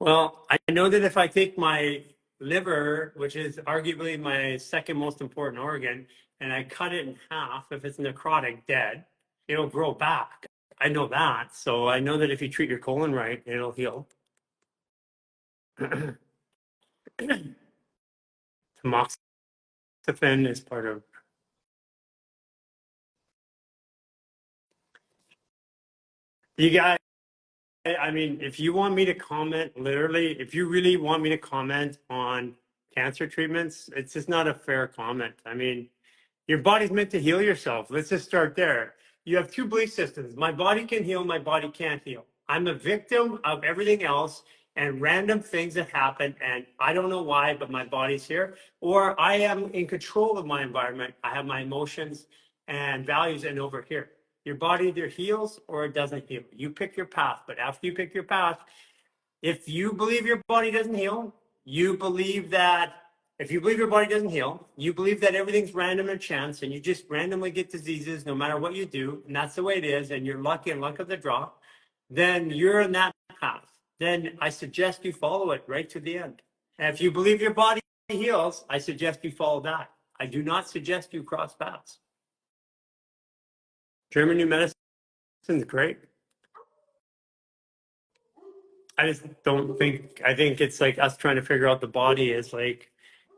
Well, I know that if I take my liver, which is arguably my second most important organ, and I cut it in half, if it's necrotic, dead, it'll grow back. I know that. So I know that if you treat your colon right, it'll heal. Tamoxifen is part of. You guys, I mean, if you want me to comment, literally, if you really want me to comment on cancer treatments, it's just not a fair comment. I mean, your body's meant to heal yourself. Let's just start there. You have two belief systems. My body can heal, my body can't heal. I'm a victim of everything else and random things that happen, and I don't know why, but my body's here. Or I am in control of my environment. I have my emotions and values and over here. Your body either heals or it doesn't heal. You pick your path, but after you pick your path, if you believe your body doesn't heal, you believe that if you believe your body doesn't heal, you believe that everything's random and chance and you just randomly get diseases no matter what you do, and that's the way it is, and you're lucky and luck of the draw, then you're in that path. Then I suggest you follow it right to the end. And if you believe your body heals, I suggest you follow that. I do not suggest you cross paths. German New Medicine is great. I just don't think, I think it's like us trying to figure out the body is like,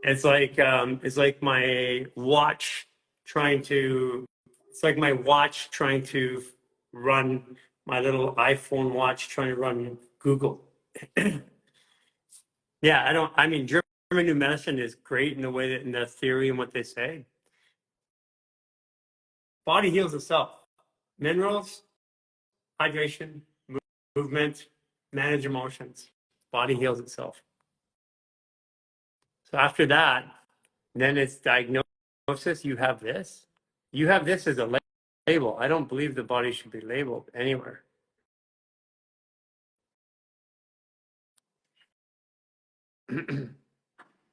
it's like my watch trying to, it's like my watch trying to run, my little iPhone watch trying to run Google. Yeah, I mean, German New Medicine is great in the way that, in the theory and what they say. Body heals itself. Minerals, hydration, movement, manage emotions. Body heals itself. So after that, then it's diagnosis. You have this. You have this as a label. I don't believe the body should be labeled anywhere.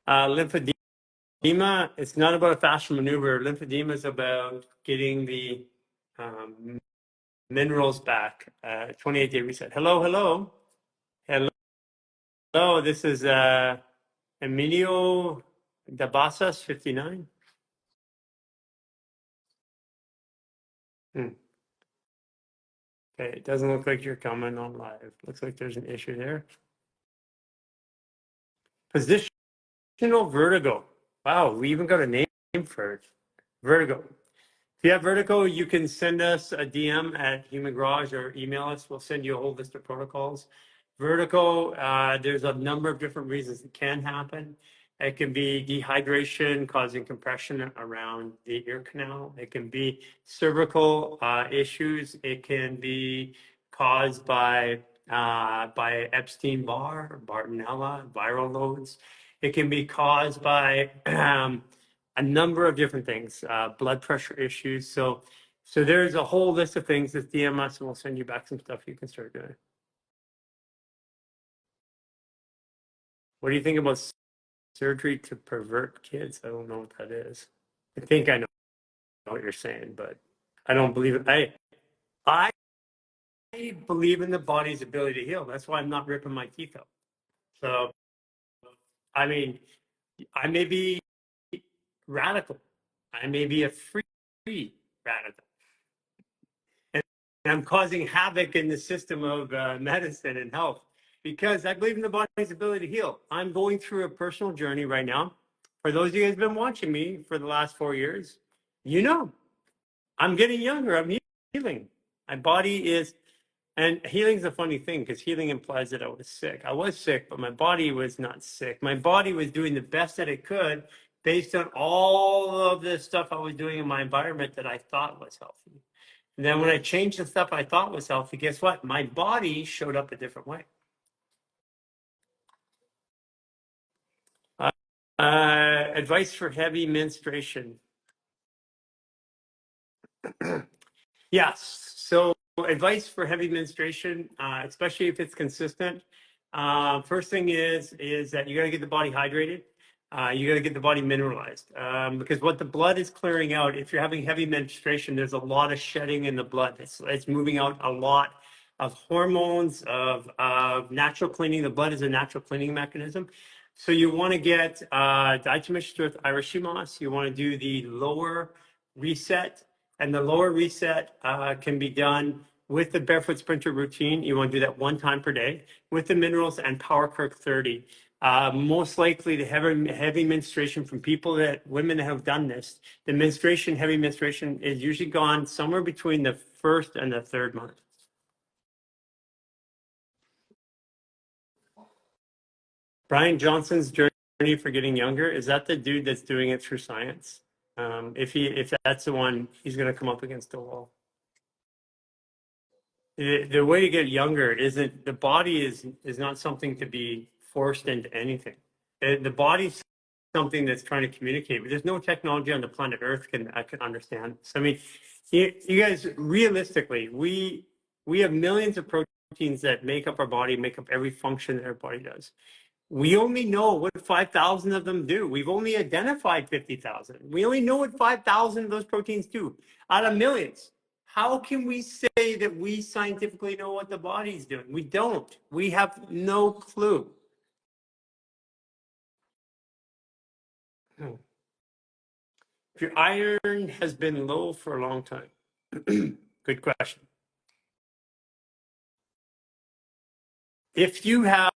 Lymphedema, it's not about a fascial maneuver. Lymphedema is about getting the minerals back. 28-day reset. Hello, hello. Hello, this is Emilio Dabasas, 59. Okay, it doesn't look like you're coming on live. Looks like there's an issue there. Positional vertigo. Wow, we even got a name for it. Vertigo. If you have vertigo, you can send us a DM at Human Garage or email us. We'll send you a whole list of protocols. Vertigo, there's a number of different reasons it can happen. It can be dehydration causing compression around the ear canal. It can be cervical issues. It can be caused by Epstein-Barr, Bartonella, viral loads. It can be caused by a number of different things, blood pressure issues. So there's a whole list of things that DM us, and we'll send you back some stuff you can start doing. What do you think about surgery to pervert kids? I don't know what that is. I think I know what you're saying, but I don't believe it. I believe in the body's ability to heal. That's why I'm not ripping my teeth out. So, I mean, I may be radical. I may be a free radical. And I'm causing havoc in the system of medicine and health because I believe in the body's ability to heal. I'm going through a personal journey right now. For those of you guys who've been watching me for the last 4 years, you know, I'm getting younger. I'm healing. My body is, and healing is a funny thing because healing implies that I was sick. I was sick, but my body was not sick. My body was doing the best that it could based on all of the stuff I was doing in my environment that I thought was healthy. And then when I changed the stuff I thought was healthy, guess what? My body showed up a different way. Advice for heavy menstruation. Yes. So advice for heavy menstruation, especially if it's consistent. First thing is that you got to get the body hydrated. You got to get the body mineralized because what the blood is clearing out, if you're having heavy menstruation, there's a lot of shedding in the blood. It's moving out a lot of hormones, of natural cleaning. The blood is a natural cleaning mechanism. So you want to get diatomaceous earth, Irish moss. You want to do the lower reset, and the lower reset can be done with the barefoot sprinter routine. You want to do that 1 time per day with the minerals and Power Kirk 30. Most likely the heavy menstruation from women that have done this, the heavy menstruation is usually gone somewhere between the 1st and the 3rd month. Brian Johnson's journey for getting younger, is that the dude that's doing it through science? If that's the one, he's going to come up against the wall. The way to get younger isn't, the body is not something to be forced into anything. The body's something that's trying to communicate. But there's no technology on the planet Earth can understand. So I mean, you guys, realistically, we have millions of proteins that make up our body, make up every function that our body does. We only know what 5,000 of them do. We've only identified 50,000. We only know what 5,000 of those proteins do out of millions. How can we say that we scientifically know what the body's doing? We don't. We have no clue. If your iron has been low for a long time, good question. If you have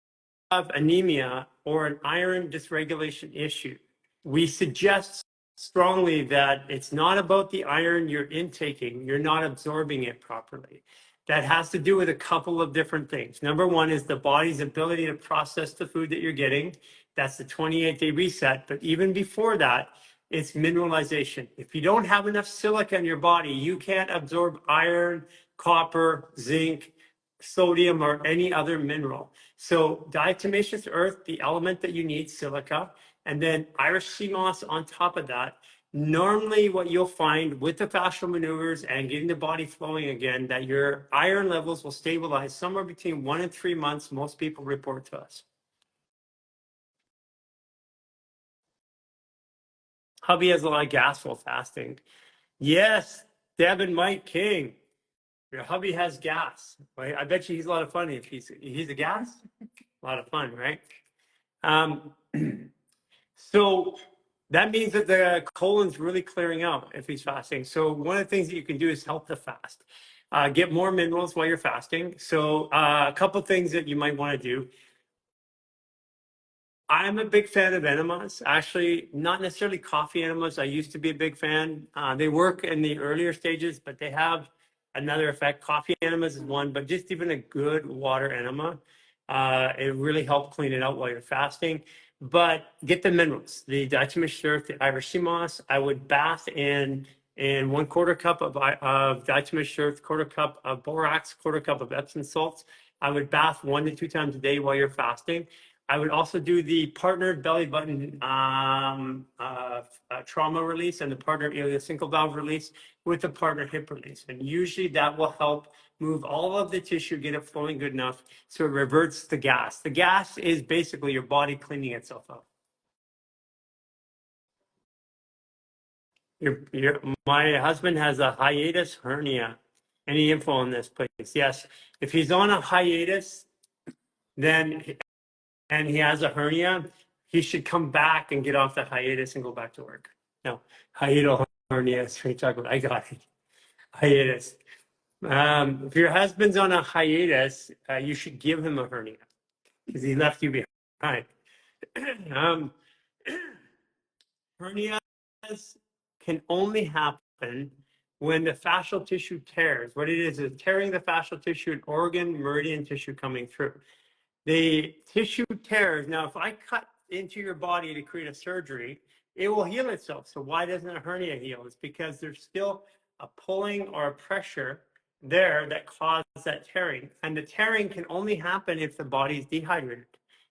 anemia or an iron dysregulation issue, we suggest strongly that it's not about the iron you're intaking, you're not absorbing it properly. That has to do with a couple of different things. Number one is the body's ability to process the food that you're getting. That's the 28-day reset. But even before that, it's mineralization. If you don't have enough silica in your body, you can't absorb iron, copper, zinc, sodium, or any other mineral. So diatomaceous earth, the element that you need, silica, and then Irish sea moss on top of that. Normally what you'll find with the fascial maneuvers and getting the body flowing again, that your iron levels will stabilize somewhere between 1 and 3 months, most people report to us. Hubby has a lot of gas while fasting. Yes, Deb and Mike King. Your hubby has gas. Right? I bet you he's a lot of fun if he's a gas. A lot of fun, right? So that means that the colon's really clearing out if he's fasting. So one of the things that you can do is help the fast. Get more minerals while you're fasting. So a couple things that you might want to do. I'm a big fan of enemas. Actually, not necessarily coffee enemas. I used to be a big fan. They work in the earlier stages, but they have another effect. Coffee enemas is one, but just even a good water enema, it really helps clean it out while you're fasting. But get the minerals, the diatomaceous earth, the Irish sea moss. I would bath in 1/4 cup of diatomaceous earth, 1/4 cup of borax, 1/4 cup of Epsom salts. I would bath 1 to 2 times a day while you're fasting. I would also do the partnered belly button trauma release and the partner ileocecal valve release with the partner hip release. And usually that will help move all of the tissue, get it flowing good enough so it reverts the gas. The gas is basically your body cleaning itself out. My husband has a hiatus hernia. Any info on this, please? Yes. If he's on a hiatus, then and he has a hernia, he should come back and get off the hiatus and go back to work. No, hiatal hernia. I got it. Hiatus. If your husband's on a hiatus, you should give him a hernia because he left you behind. um, Hernias can only happen when the fascial tissue tears. What it is tearing the fascial tissue, an organ, meridian tissue coming through. The tissue tears. Now, if I cut into your body to create a surgery, it will heal itself. So why doesn't a hernia heal? It's because there's still a pulling or a pressure there that caused that tearing. And the tearing can only happen if the body is dehydrated,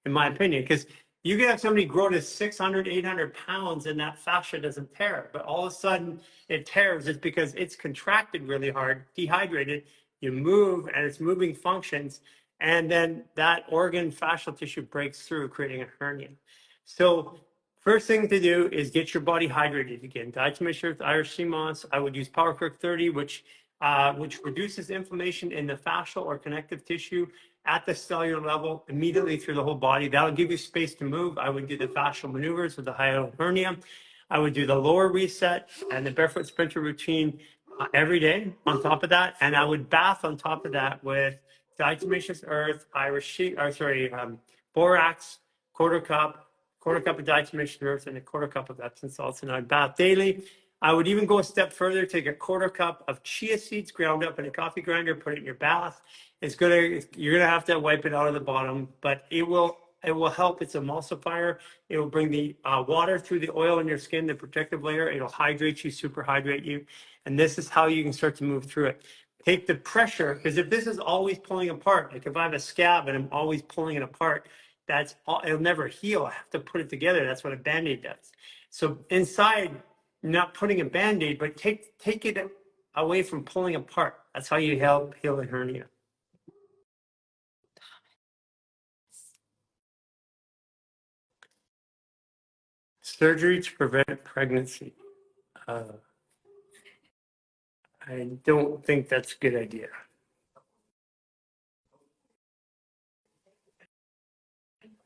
in my opinion, because you can have somebody grow to 600, 800 pounds and that fascia doesn't tear, but all of a sudden it tears. It's because it's contracted really hard, dehydrated. You move and it's moving functions. And then that organ fascial tissue breaks through, creating a hernia. So first thing to do is get your body hydrated again. Diatomaceous, Irish sea moss. I would use Power Crook 30, which reduces inflammation in the fascial or connective tissue at the cellular level immediately through the whole body. That'll give you space to move. I would do the fascial maneuvers with the hiatal hernia. I would do the lower reset and the barefoot sprinter routine every day on top of that. And I would bath on top of that with diatomaceous earth, borax, quarter cup of diatomaceous earth, and a quarter cup of Epsom salts. And I'd bath daily. I would even go a step further, take a quarter cup of chia seeds ground up in a coffee grinder, put it in your bath. You're gonna have to wipe it out of the bottom, but it will help. It's emulsifier. It will bring the water through the oil in your skin, the protective layer. It'll hydrate you, super hydrate you. And this is how you can start to move through it. Take the pressure, because if this is always pulling apart, like if I have a scab and I'm always pulling it apart, it'll never heal. I have to put it together. That's what a Band-Aid does. So inside, not putting a Band-Aid, but take it away from pulling apart. That's how you help heal a hernia. Surgery to prevent pregnancy. I don't think that's a good idea.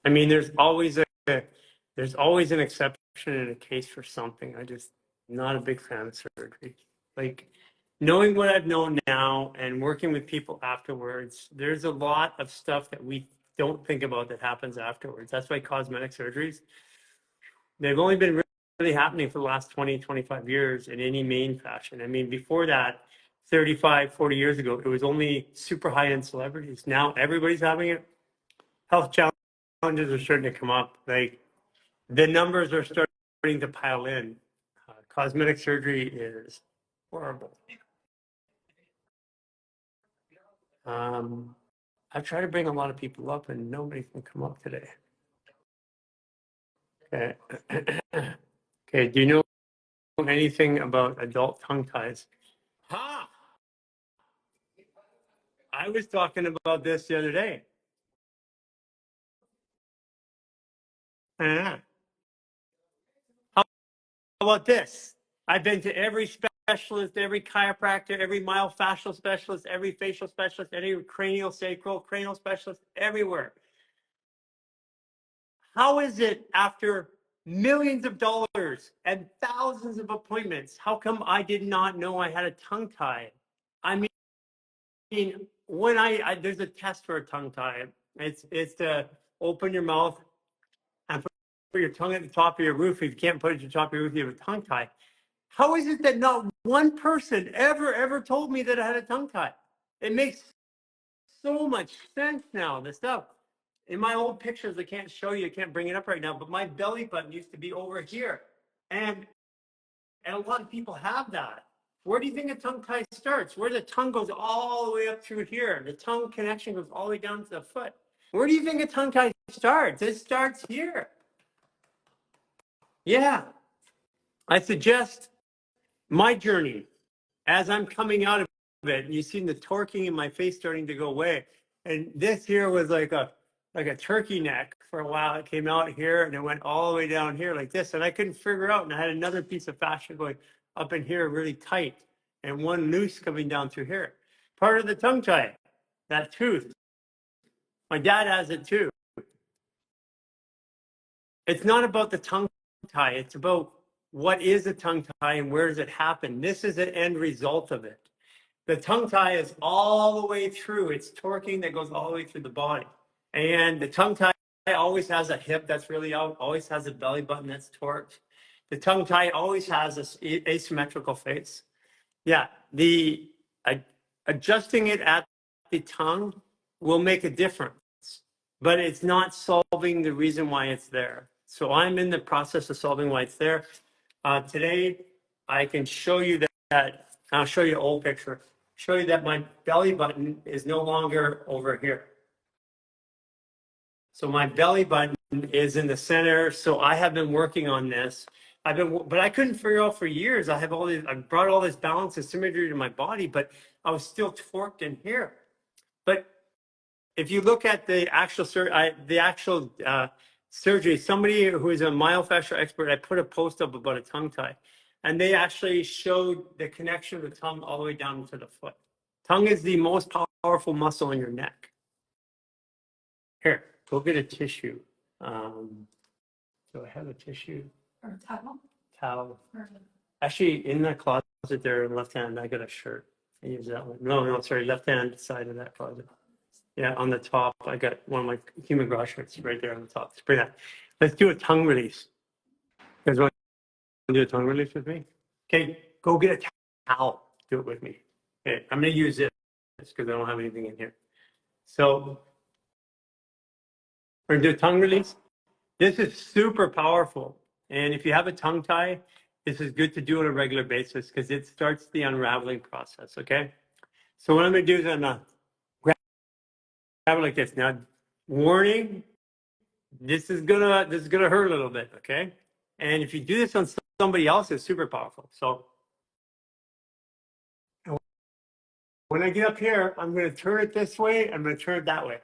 I mean, there's always an exception in a case for something. I just not a big fan of surgery. Like knowing what I've known now and working with people afterwards, there's a lot of stuff that we don't think about that happens afterwards. That's why cosmetic surgeries, they've only been really happening for the last 20, 25 years in any main fashion. I mean, before that, 35, 40 years ago, it was only super high-end celebrities. Now everybody's having it. Health challenges are starting to come up. Like the numbers are starting to pile in. Cosmetic surgery is horrible. I've tried to bring a lot of people up and nobody can come up today. Okay. Okay. Do you know anything about adult tongue ties? Ha! I was talking about this the other day. How about this? I've been to every specialist, every chiropractor, every myofascial specialist, every facial specialist, any cranial specialist, everywhere. How is it after millions of dollars and thousands of appointments, how come I did not know I had a tongue tie? I mean, when there's a test for a tongue tie. It's to open your mouth and put your tongue at the top of your roof. If you can't put it at the top of your roof, you have a tongue tie. How is it that not one person ever told me that I had a tongue tie? It makes so much sense now, the stuff. In my old pictures, I can't show you, I can't bring it up right now, but my belly button used to be over here. And a lot of people have that. Where do you think a tongue tie starts? Where the tongue goes all the way up through here. The tongue connection goes all the way down to the foot. Where do you think a tongue tie starts? It starts here. Yeah. I suggest my journey as I'm coming out of it. You've seen the torquing in my face starting to go away. And this here was like a turkey neck for a while. It came out here and it went all the way down here like this. And I couldn't figure out. And I had another piece of fascia going up in here really tight and one loose coming down through here. Part of the tongue tie, that tooth. My dad has it too. It's not about the tongue tie. It's about what is a tongue tie and where does it happen. This is an end result of it. The tongue tie is all the way through. It's torquing that goes all the way through the body. And the tongue tie always has a hip that's really out, always has a belly button that's torqued. The tongue tie always has this asymmetrical face. Yeah, the adjusting it at the tongue will make a difference, but it's not solving the reason why it's there. So I'm in the process of solving why it's there. Today, I can show you that. I'll show you an old picture. Show you that my belly button is no longer over here. So my belly button is in the center. So I have been working on this. But I couldn't figure out for years. I brought all this balance and symmetry to my body, but I was still torqued in here. But if you look at the actual surgery, somebody who is a myofascial expert, I put a post up about a tongue tie, and they actually showed the connection of the tongue all the way down to the foot. Tongue is the most powerful muscle in your neck. Here, go get a tissue. Do I have a tissue? Or towel. Towel. Or Actually, in that closet there, left hand, I got a shirt. I use that one. No, sorry, left hand side of that closet. Yeah, on the top, I got one of my human garage shirts right there on the top. Spray that. Let's do a tongue release. You guys want to do a tongue release with me? Okay, go get a towel. Do it with me. Okay, I'm going to use this because I don't have anything in here. So we're going to do a tongue release. This is super powerful. And if you have a tongue tie, this is good to do on a regular basis because it starts the unraveling process, okay? So what I'm going to do is I'm going to grab it like this. Now, warning, this is gonna hurt a little bit, okay? And if you do this on somebody else, it's super powerful. So when I get up here, I'm going to turn it this way. I'm going to turn it that way.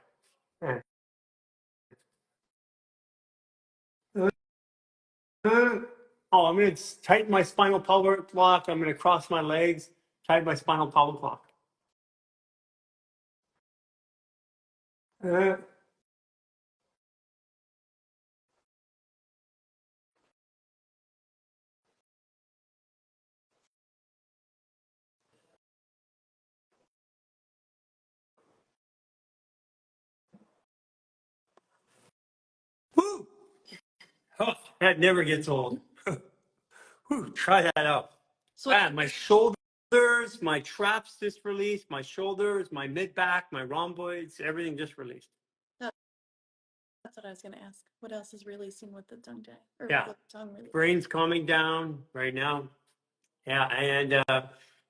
Oh, I'm going to tighten my spinal pelvic block. I'm going to cross my legs, tighten my spinal pelvic block. Woo! Oh, that never gets old. Whew, try that out. So My shoulders, my traps just released, my shoulders, my mid back, my rhomboids, everything just released. that's what I was going to ask. What else is releasing with the tongue tie? Or Yeah. with the tongue release? Brain's calming down right now. Yeah, and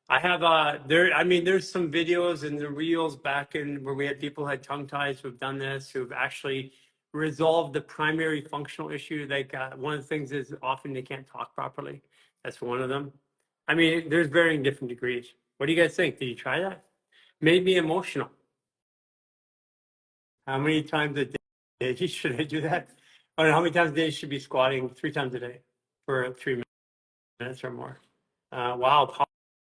I have there's some videos and the reels back in where we had people who had tongue ties who've done this, who've actually resolved the primary functional issue. Like one of the things is often they can't talk properly. That's one of them. I mean, there's varying different degrees. What do you guys think? Did you try that? Made me emotional. How many times a day should I do that? Or how many times a day should I be squatting? 3 times a day for 3 minutes or more. Wow,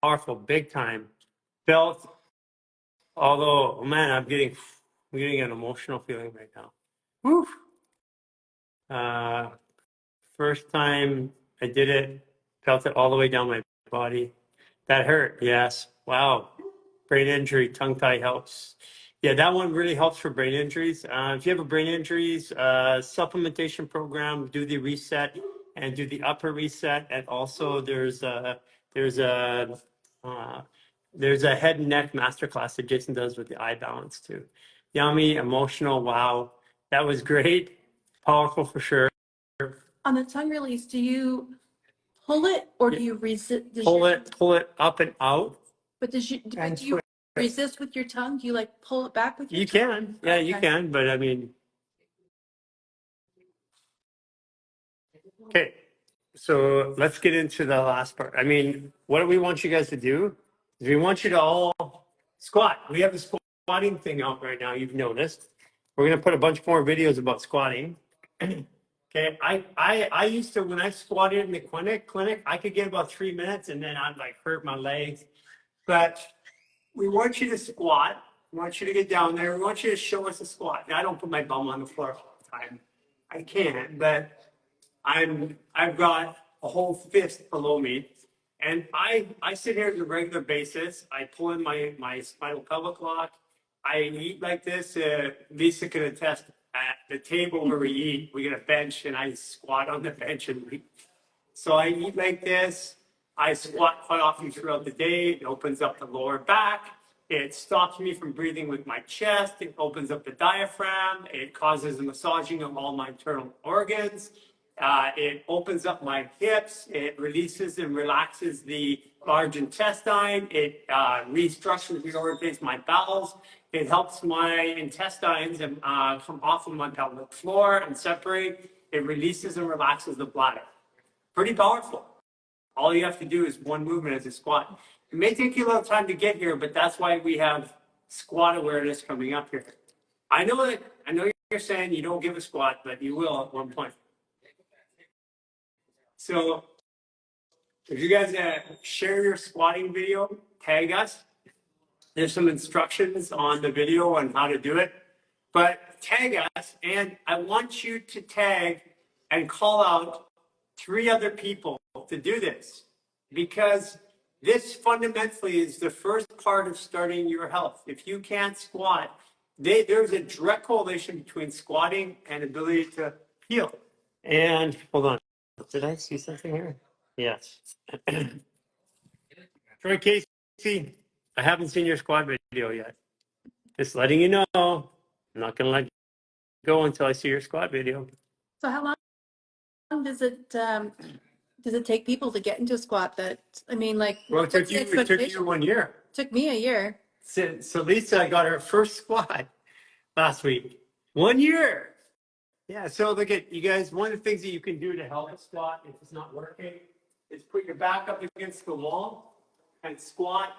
powerful, big time. Felt, although, man, I'm getting an emotional feeling right now. Woo! First time I did it, felt it all the way down my body. That hurt, yes. Wow. Brain injury, tongue tie helps. Yeah, that one really helps for brain injuries. If you have a brain injuries, supplementation program, do the reset and do the upper reset. And also there's a head and neck masterclass that Jason does with the Imbalance too. Yummy, emotional, wow. That was great. Powerful for sure. On the tongue release, do you pull it or do you resist? Pull it up and out. But do you resist with your tongue? Do you like pull it back with your You tongue? can, yeah, you Okay. can, but I mean, okay. So let's get into the last part. I mean, what we want you guys to do is we want you to all squat. We have the squatting thing out right now. You've noticed. We're gonna put a bunch more videos about squatting. Okay, I used to, when I squatted in the clinic, I could get about 3 minutes and then I'd like hurt my legs. But we want you to squat. We want you to get down there. We want you to show us a squat. Now, I don't put my bum on the floor all the time. I can, but I've got a whole fist below me, And I sit here on a regular basis. I pull in my spinal pelvic lock. I eat like this. Lisa can attest. At the table where we eat, we get a bench, and I squat on the bench and eat. So I eat like this. I squat quite often throughout the day. It opens up the lower back. It stops me from breathing with my chest. It opens up the diaphragm. It causes a massaging of all my internal organs. It opens up my hips. It releases and relaxes the large intestine. It restructures, reorientates my bowels. It helps my intestines and come off of my pelvic floor and separate. It releases and relaxes the bladder. Pretty powerful. All you have to do is one movement as a squat. It may take you a little time to get here, but that's why we have squat awareness coming up here. I know you're saying you don't give a squat, but you will at one point. So if you guys share your squatting video, tag us. There's some instructions on the video on how to do it, but tag us, and I want you to tag and call out 3 other people to do this, because this fundamentally is the first part of starting your health. If you can't squat, there's a direct correlation between squatting and ability to heal. And hold on, did I see something here? Yes. Troy Casey, I haven't seen your squat video yet. Just letting you know, I'm not going to let you go until I see your squat video. So how long does it take people to get into a squat? I mean, like, Well, it took what's you, the expectation? 1 year. Took me a year. So Lisa got her first squat last week. 1 year. Yeah, so look at you guys. One of the things that you can do to help a squat if it's not working is put your back up against the wall and squat.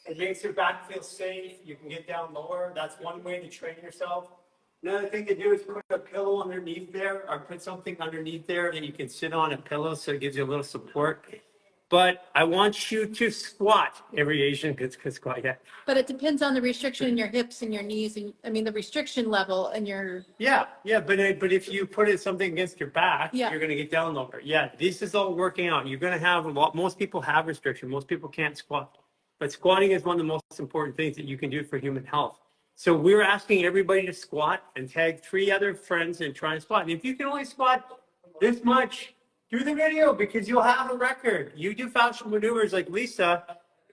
It makes your back feel safe. You can get down lower. That's one way to train yourself. Another thing to do is put a pillow underneath there, or put something underneath there that you can sit on, a pillow, so it gives you a little support. But I want you to squat. Every Asian could squat, yeah. But it depends on the restriction in your hips and your knees, and I mean the restriction level and your. Yeah, but if you put something against your back, Yeah. you're going to get down lower. Yeah, this is all working out. You're going to have a lot. Most people have restriction. Most people can't squat, but squatting is one of the most important things that you can do for human health. So we're asking everybody to squat and tag 3 other friends and try and squat. And if you can only squat this much, do the video, because you'll have a record. You do fascial maneuvers like Lisa.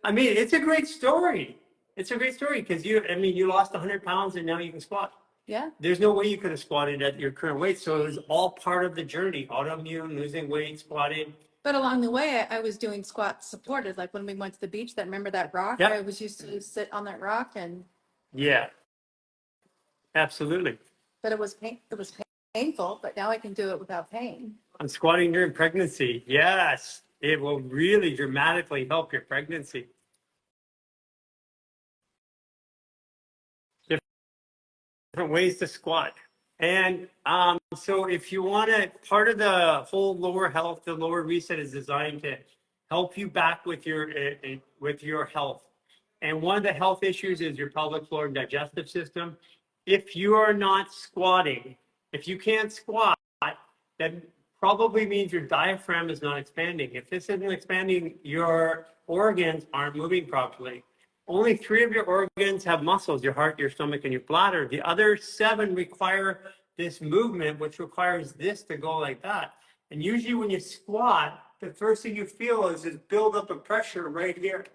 I mean, it's a great story. It's a great story because you lost 100 pounds and now you can squat. Yeah. There's no way you could have squatted at your current weight. So it was all part of the journey. Autoimmune, losing weight, squatting. But along the way, I was doing squats supported. Like when we went to the beach, remember that rock? Yep. I was used to sit on that rock, Yeah, absolutely. but it was painful. But now I can do it without pain. I'm squatting during pregnancy. Yes, it will really dramatically help your pregnancy. Different ways to squat. And so if you want to, part of the whole lower health, the lower reset is designed to help you back with your health. And one of the health issues is your pelvic floor and digestive system. If you are not squatting, if you can't squat, that probably means your diaphragm is not expanding. If this isn't expanding, your organs aren't moving properly. Only 3 of your organs have muscles: your heart, your stomach, and your bladder. The other 7 require this movement, which requires this to go like that. And usually when you squat, the first thing you feel is this buildup of pressure right here.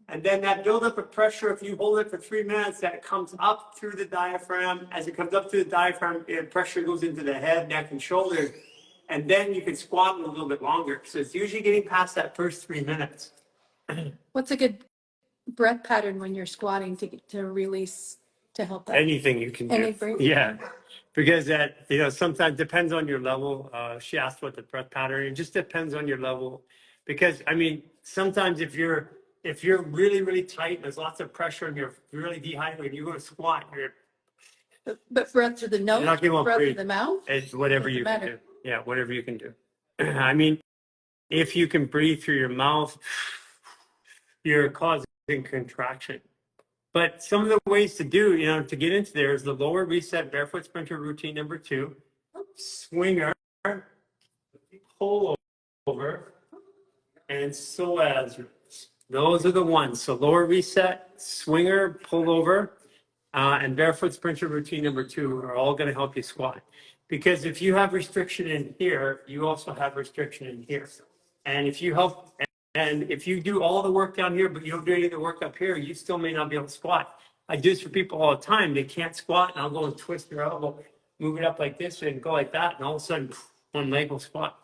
And then that buildup of pressure, if you hold it for 3 minutes, that comes up through the diaphragm. As it comes up through the diaphragm, pressure goes into the head, neck, and shoulders. And then you can squat a little bit longer. So it's usually getting past that first 3 minutes. What's a good breath pattern when you're squatting to release, to help that? Anything you can do. Any breath? Yeah. Because that, sometimes depends on your level. She asked what the breath pattern, it just depends on your level. Because sometimes if you're really, really tight, and there's lots of pressure and you're really dehydrated, you go to squat, But breath through the nose, You're not gonna breath breathe. through the mouth? it's whatever Doesn't you can matter. do. Yeah, whatever you can do. If you can breathe through your mouth, you're causing contraction. But some of the ways to do, to get into there is the lower reset barefoot sprinter routine number 2, swinger, pull over, and psoas. Those are the ones. So lower reset, swinger, pull over, and barefoot sprinter routine number 2 are all going to help you squat. Because if you have restriction in here, you also have restriction in here. And if you help, and if you do all the work down here, but you don't do any of the work up here, you still may not be able to squat. I do this for people all the time. They can't squat, and I'll go and twist their elbow, move it up like this, and go like that, and all of a sudden, one leg will squat.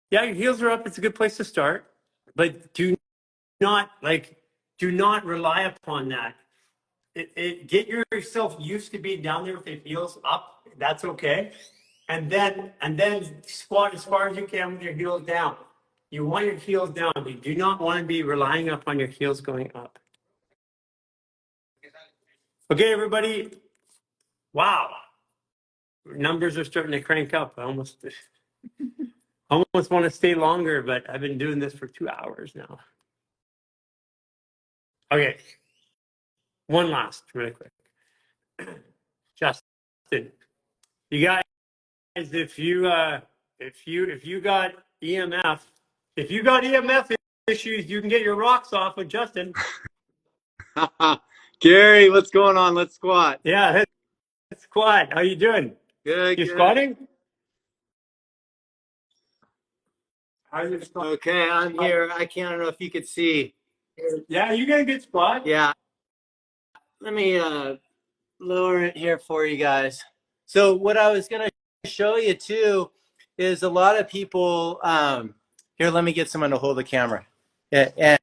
Yeah, your heels are up. It's a good place to start, but do not rely upon that. Get yourself used to being down there with your heels up. That's okay, and then squat as far as you can with your heels down. You want your heels down. You do not want to be relying upon your heels going up. Okay, everybody. Wow, numbers are starting to crank up. I almost want to stay longer, but I've been doing this for 2 hours now. Okay, one last, really quick. Justin, you guys, if you got EMF issues, you can get your rocks off with Justin. Gary, what's going on? Let's squat. Yeah, let's squat. How you doing? Good. You good. squatting? How you squatting? Okay, I'm here. I don't know if you could see. Yeah, you got a good squat. Yeah. Let me lower it here for you guys. So what I was going to show you too is a lot of people here, let me get someone to hold the camera. And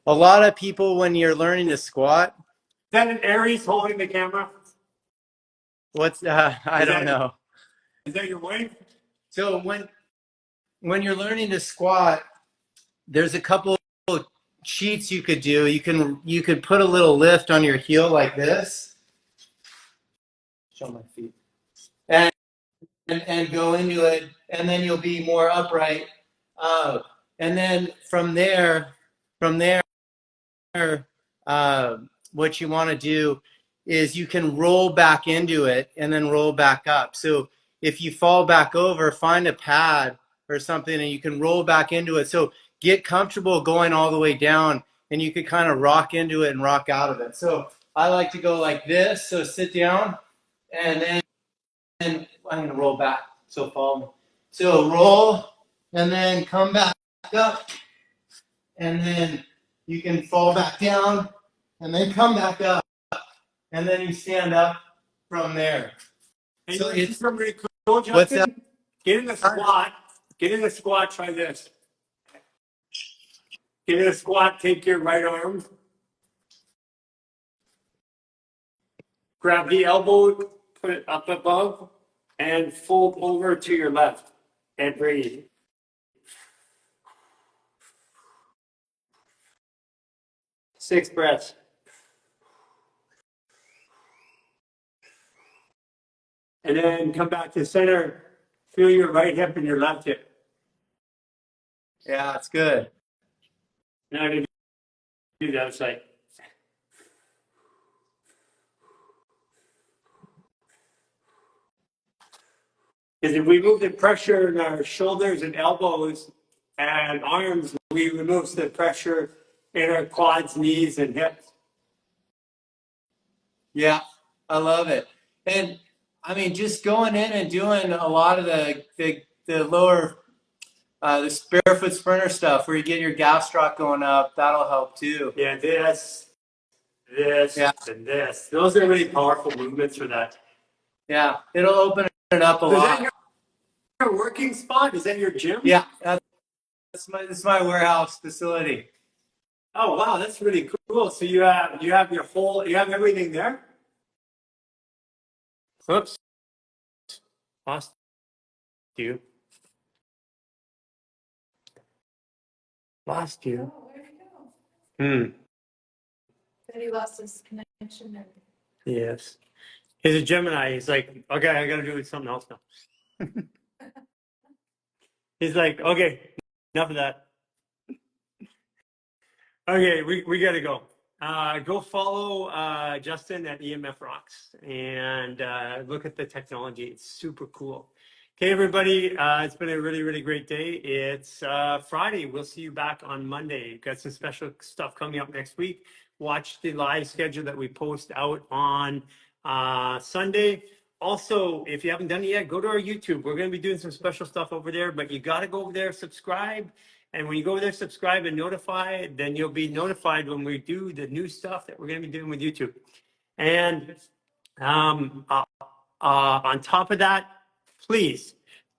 a lot of people, when you're learning to squat. Is that an Aries holding the camera? What's I don't know. Is that your wife? So when you're learning to squat, there's a couple cheats you could do. You could put a little lift on your heel like this. Show my feet. And go into it, and then you'll be more upright. And then from there, what you want to do is you can roll back into it and then roll back up. So if you fall back over, find a pad or something and you can roll back into it. So get comfortable going all the way down, and you could kind of rock into it and rock out of it. So I like to go like this. So sit down, and then I'm going to roll back. So follow me. So roll, and then come back up, and then you can fall back down, and then come back up, and then you stand up from there. And So it's pretty cool, Justin. What's that? Get in the squat. Get in the squat. Try this. Get in a squat. Take your right arm. Grab the elbow. Put it up above, and fold over to your left. And breathe. Six breaths. And then come back to center. Feel your right hip and your left hip. Yeah, it's good. Now I'm going to do the other side. Because if we move the pressure in our shoulders and elbows and arms, we remove the pressure in our quads, knees, and hips. Yeah, I love it. And I mean, just going in and doing a lot of the lower, the barefoot sprinter stuff where you get your gastroc going up, that'll help too. Yeah, this, Yeah. and this. Those are really powerful movements for that. Yeah, it'll open it up a Is lot. that your working spot? Is that your gym? Yeah, this is my warehouse facility. Oh wow, that's really cool. So you have you have everything there? Oops. Lost you. Lost you. Oh, where'd he go? Hmm. Said he lost his connection there. Yes. He's a Gemini. He's like, okay, I gotta do something else now. He's like, okay, enough of that. Okay, we gotta go. Go follow Justin at EMF Rocks and look at the technology. It's super cool. Okay, everybody, it's been a really, really great day. It's Friday. We'll see you back on Monday. We've got some special stuff coming up next week. Watch the live schedule that we post out on Sunday. Also, if you haven't done it yet, go to our YouTube. We're going to be doing some special stuff over there, but you got to go over there, subscribe. And when you go over there, subscribe and notify, then you'll be notified when we do the new stuff that we're going to be doing with YouTube. And on top of that, please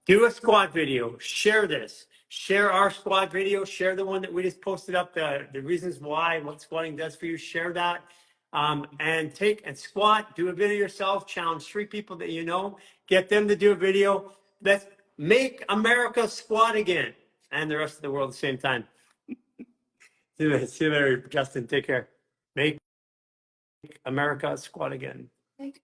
do a squat video. Share this. Share our squat video. Share the one that we just posted up, the reasons why, what squatting does for you. Share that. And take and squat. Do a video yourself. Challenge 3 people that you know. Get them to do a video. Let's make America squat again. And the rest of the world at the same time. See you later, Justin. Take care. Make America squat again. Thank